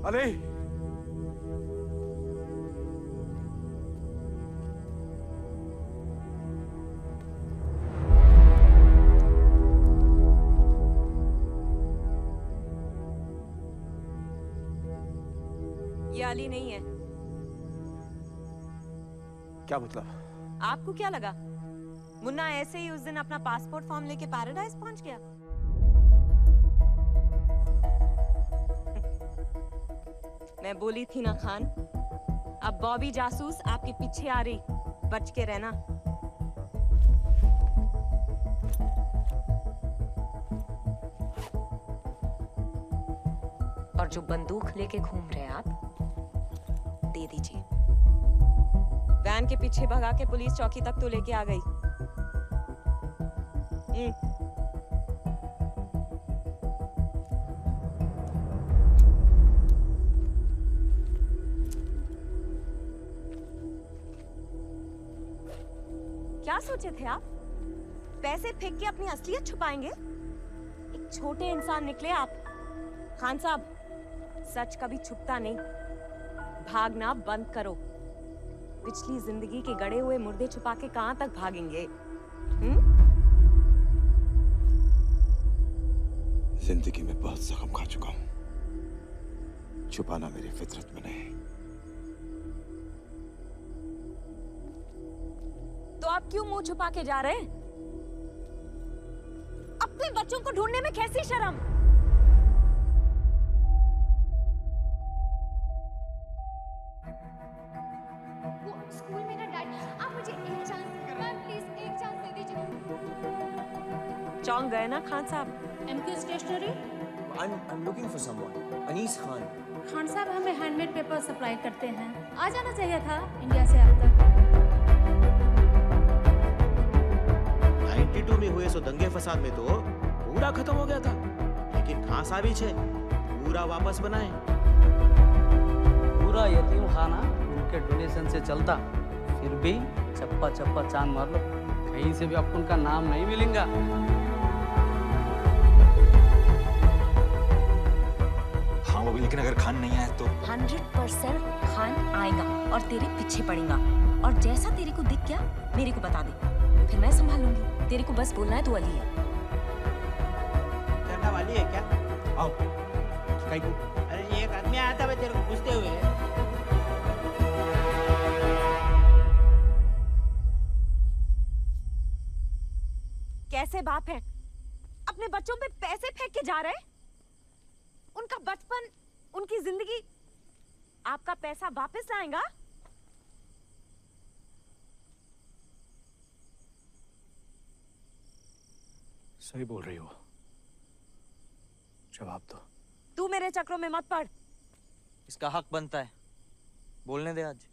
अली ये अली नहीं है। क्या मतलब? आपको क्या लगा मुन्ना ऐसे ही उस दिन अपना पासपोर्ट फॉर्म लेके पैराडाइज पहुंच गया? मैं बोली थी ना खान, अब बॉबी जासूस आपके पीछे आ रही, बच के रहना। और जो बंदूक लेके घूम रहे हैं आप, दे दीजिए। वैन के पीछे भगा के पुलिस चौकी तक तो लेके आ गई। क्या सोचे थे आप? पैसे फेंक के अपनी असलियत छुपाएंगे? एक छोटे इंसान निकले आप। खान साहब, सच कभी छुपता नहीं। भागना बंद करो। पिछली जिंदगी के गड़े हुए मुर्दे छुपा के कहां तक भागेंगे? जिंदगी में बहुत जख्म खा चुका हूं। छुपाना मेरी फितरत में नहीं। तो आप क्यों मुंह छुपा के जा रहे हैं? अपने बच्चों को ढूंढने में कैसी शर्म? वो स्कूल में ना डैड, आप मुझे एक चांस, मैम प्लीज एक चांस दे दीजिए। चौंक गए ना खान साहब? MK stationery? I'm looking for someone. Anees Khan. Khan साहब हमें हैंडमेड पेपर सप्लाई करते हैं। आ जाना चाहिए था इंडिया से अब तक। 92 में हुए सो दंगे फसाद में तो पूरा खत्म हो गया था, लेकिन खासा भी छे पूरा वापस बनाए। पूरा यतीम खाना उनके डोनेशन से चलता, फिर भी चप्पा चप्पा चांद मार लो, कहीं से भी आपको उनका नाम नहीं मिलेगा। हाँ वो भी, लेकिन अगर खान नहीं आया तो 100% खान आएगा और तेरे पीछे पड़ेगा। और जैसा तेरे को दिख गया मेरे को बता दे, फिर मैं संभालूंगी। तेरे को बस बोलना है तू अली है। करना वाली है क्या? आओ। कहीं को? अरे ये एक आदमी आया था तेरे को पूछते हुए। कैसे बाप है? अपने बच्चों पे पैसे फेंक के जा रहे हैं? उनका बचपन, उनकी जिंदगी, आपका पैसा वापस आएगा? सही बोल रही हो, जवाब दो। तू मेरे चक्रों में मत पड़। इसका हक बनता है, बोलने दे आज।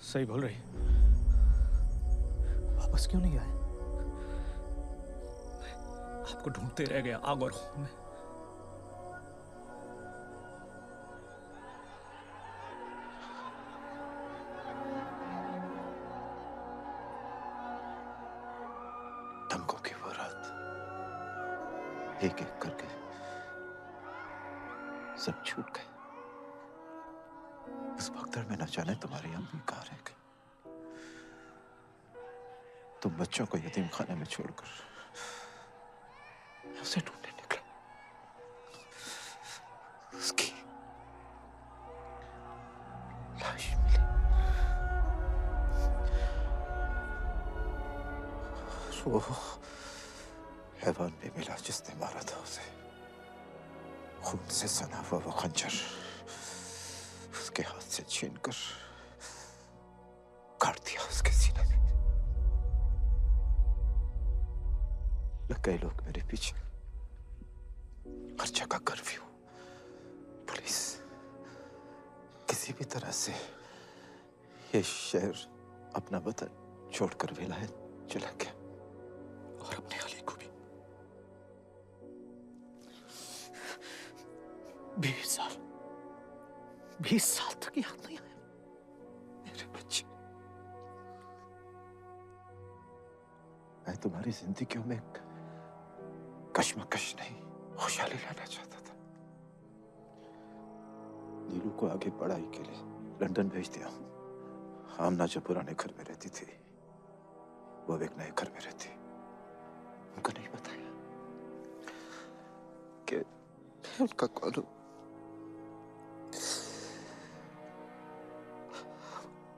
सही बोल रही। वापस क्यों नहीं आए? आपको ढूंढते रह गया आग और खून में। दंगों की वो रात एक एक करके सब छूट गए। उस भगदड़ में न जाने तुम्हारी अम्मी कहाँ रह गई, तुम बच्चों को यतीम खाने में छोड़कर उसे ढूंढने निकला। उसकी लाश मिली। वो हैवान भी मिला जिसने मारा था उसे। खून से सना हुआ वो खंजर उसके हाथ से छीनकर काट दिया उसके सीने में। लग गए लोग मेरे पीछे, हर जगह कर्फ्यू, पुलिस। किसी भी तरह से ये शहर अपना वतन छोड़कर विलायत चला गया और अपने अली को भी। 20 साल तक याद नहीं आया मेरे बच्चे। मैं तुम्हारी जिंदगियों में कश्मकश नहीं, खुशहाली लाना चाहता था। नीलू को आगे पढ़ाई के लिए लंदन भेज दिया हूं। आमना जो पुराने घर में रहती थी, वो एक नए घर में रहती। उनको नहीं बताया कि उनका कॉल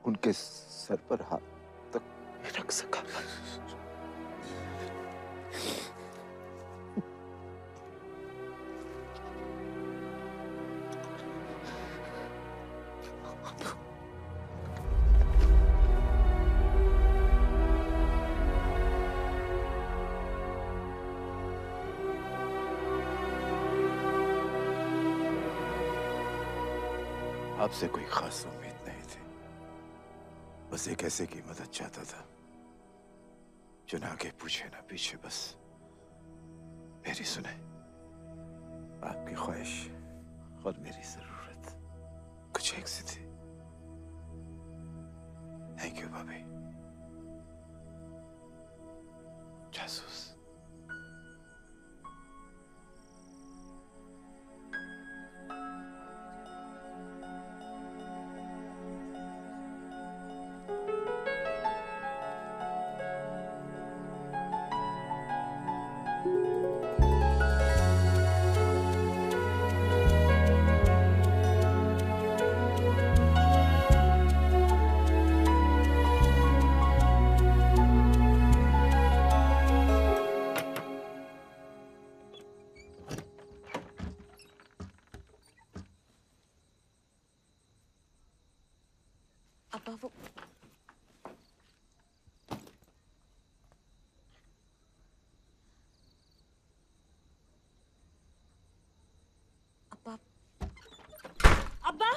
उनके सर पर हाथ तक नहीं रख सका। आपसे कोई खास उम्मीद नहीं थी, बस एक ऐसे की मदद चाहता था जो ना आगे पूछे ना पीछे, बस मेरी सुने। आपकी ख्वाहिश और मेरी जरूरत कुछ एक सी थी। थैंक यू भाभी। जासूस अब्बा वो अब्बा अब्बा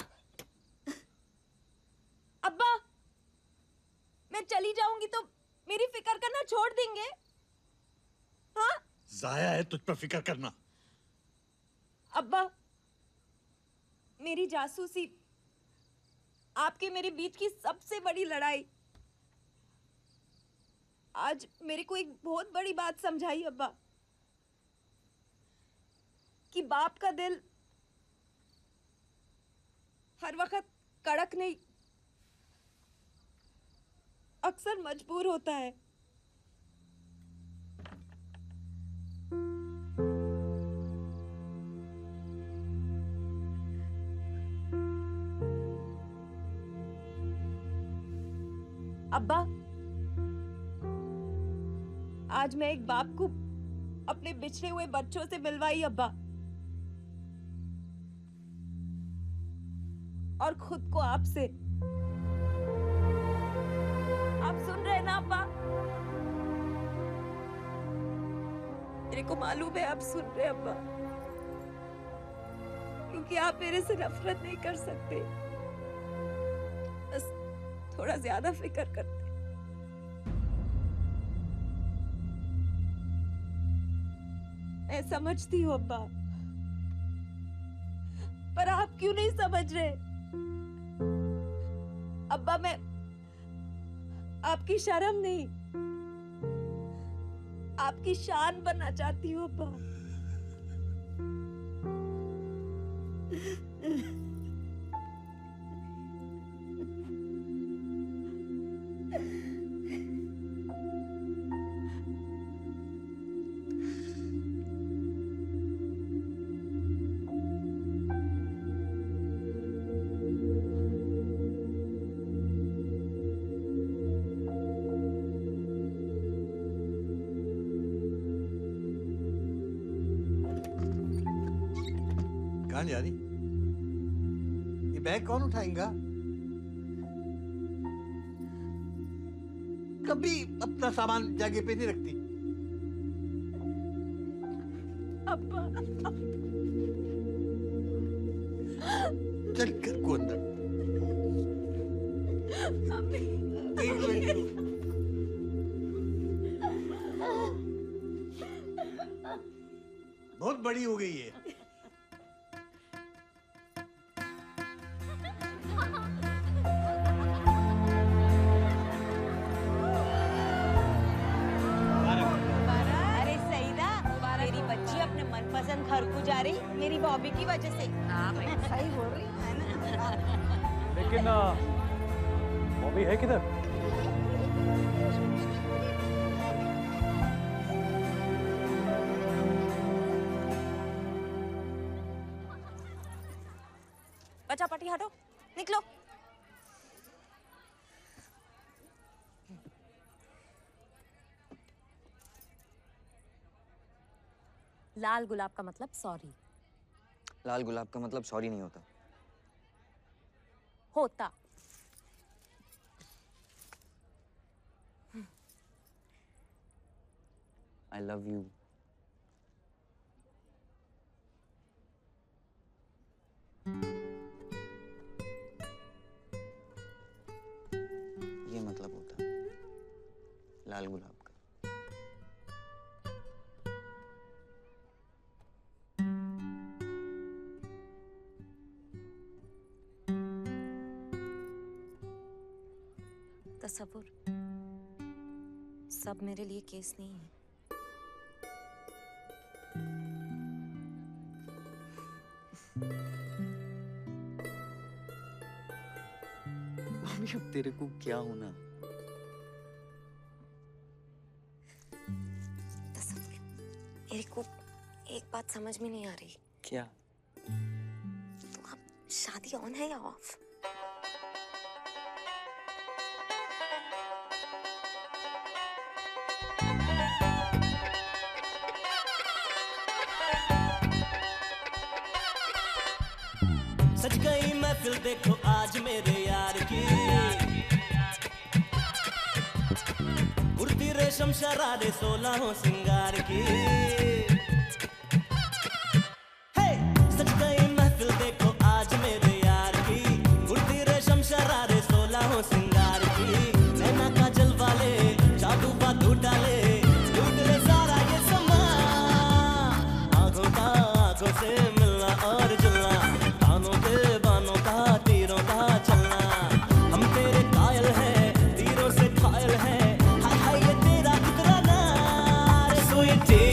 अब्बा मैं चली जाऊंगी तो मेरी फिक्र करना छोड़ देंगे? हाँ जाया है तुझ पर फिक्र करना। अब्बा मेरी जासूसी आपके मेरे बीच की सबसे बड़ी लड़ाई आज मेरे को एक बहुत बड़ी बात समझाई अब्बा, कि बाप का दिल हर वक्त कड़क नहीं, अक्सर मजबूर होता है। अब्बा आज मैं एक बाप को अपने बिछड़े हुए बच्चों से मिलवाई अब्बा, और खुद को आपसे। आप सुन रहे हैं ना अब्बा? मेरे को मालूम है आप सुन रहे हैं अब्बा, क्योंकि आप मेरे से नफरत नहीं कर सकते, बस थोड़ा ज्यादा फिक्र करते। मैं समझती हूँ अब्बा, पर आप क्यों नहीं समझ रहे? अब्बा मैं आपकी शर्म नहीं, आपकी शान बनना चाहती हूँ अब्बा। कहाँ जा रही? ये बैग कौन उठाएगा? कभी अपना सामान जगह पे नहीं रखती। अब्बा। चल घर को अंदर। बहुत बड़ी हो गई है। अरे सईदा, मेरी बच्ची अपने मनपसंद घर को जा रही मेरी बॉबी की वजह से। हाँ भाई सही बोल रही है ना। लेकिन बॉबी है किधर? बचा पाटी हटो, निकलो। लाल गुलाब का मतलब सॉरी लाल गुलाब का मतलब सॉरी नहीं होता। होता। I love you. ये मतलब होता लाल गुलाब का। तसव्वुर सब मेरे लिए केस नहीं है। अब तेरे को क्या होना? तसव्वुर मेरे को एक बात समझ में नहीं आ रही। क्या? तो अब शादी ऑन है या ऑफ? सच गई महफिल देखो आज मेरे यार की, उड़ती रेशम शरारे 16 सिंगार की। हे सच गई महफिल देखो आज मेरे यार की, उड़ती रेशम शरारे 16 सिंगार की। नैना का जल वाले जादू बादू डाले, लूट ले सारा ये समा। आंखों का आंखों से मिलना और जुलना, बानों का तीरों का चलना। हम तेरे कायल हैं, तीरों से घायल हैं। हाय हाय ये तेरा कितना ना। स्वीटी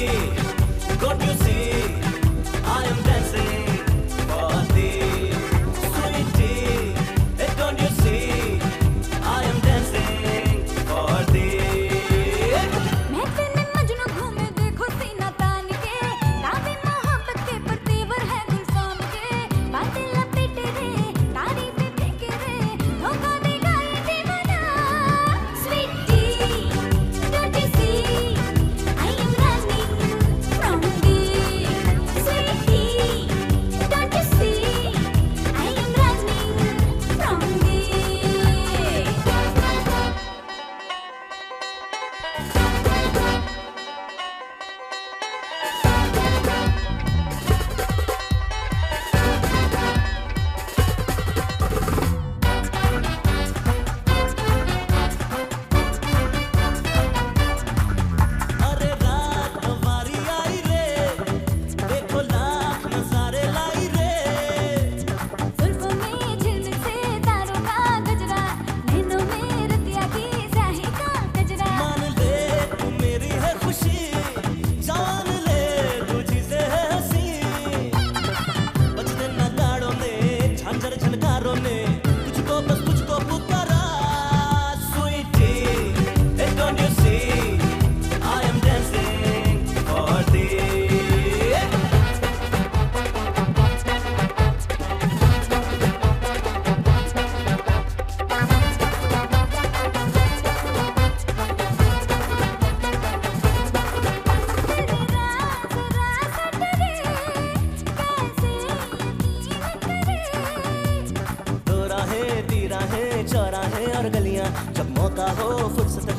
जब मौका हो फुर्सत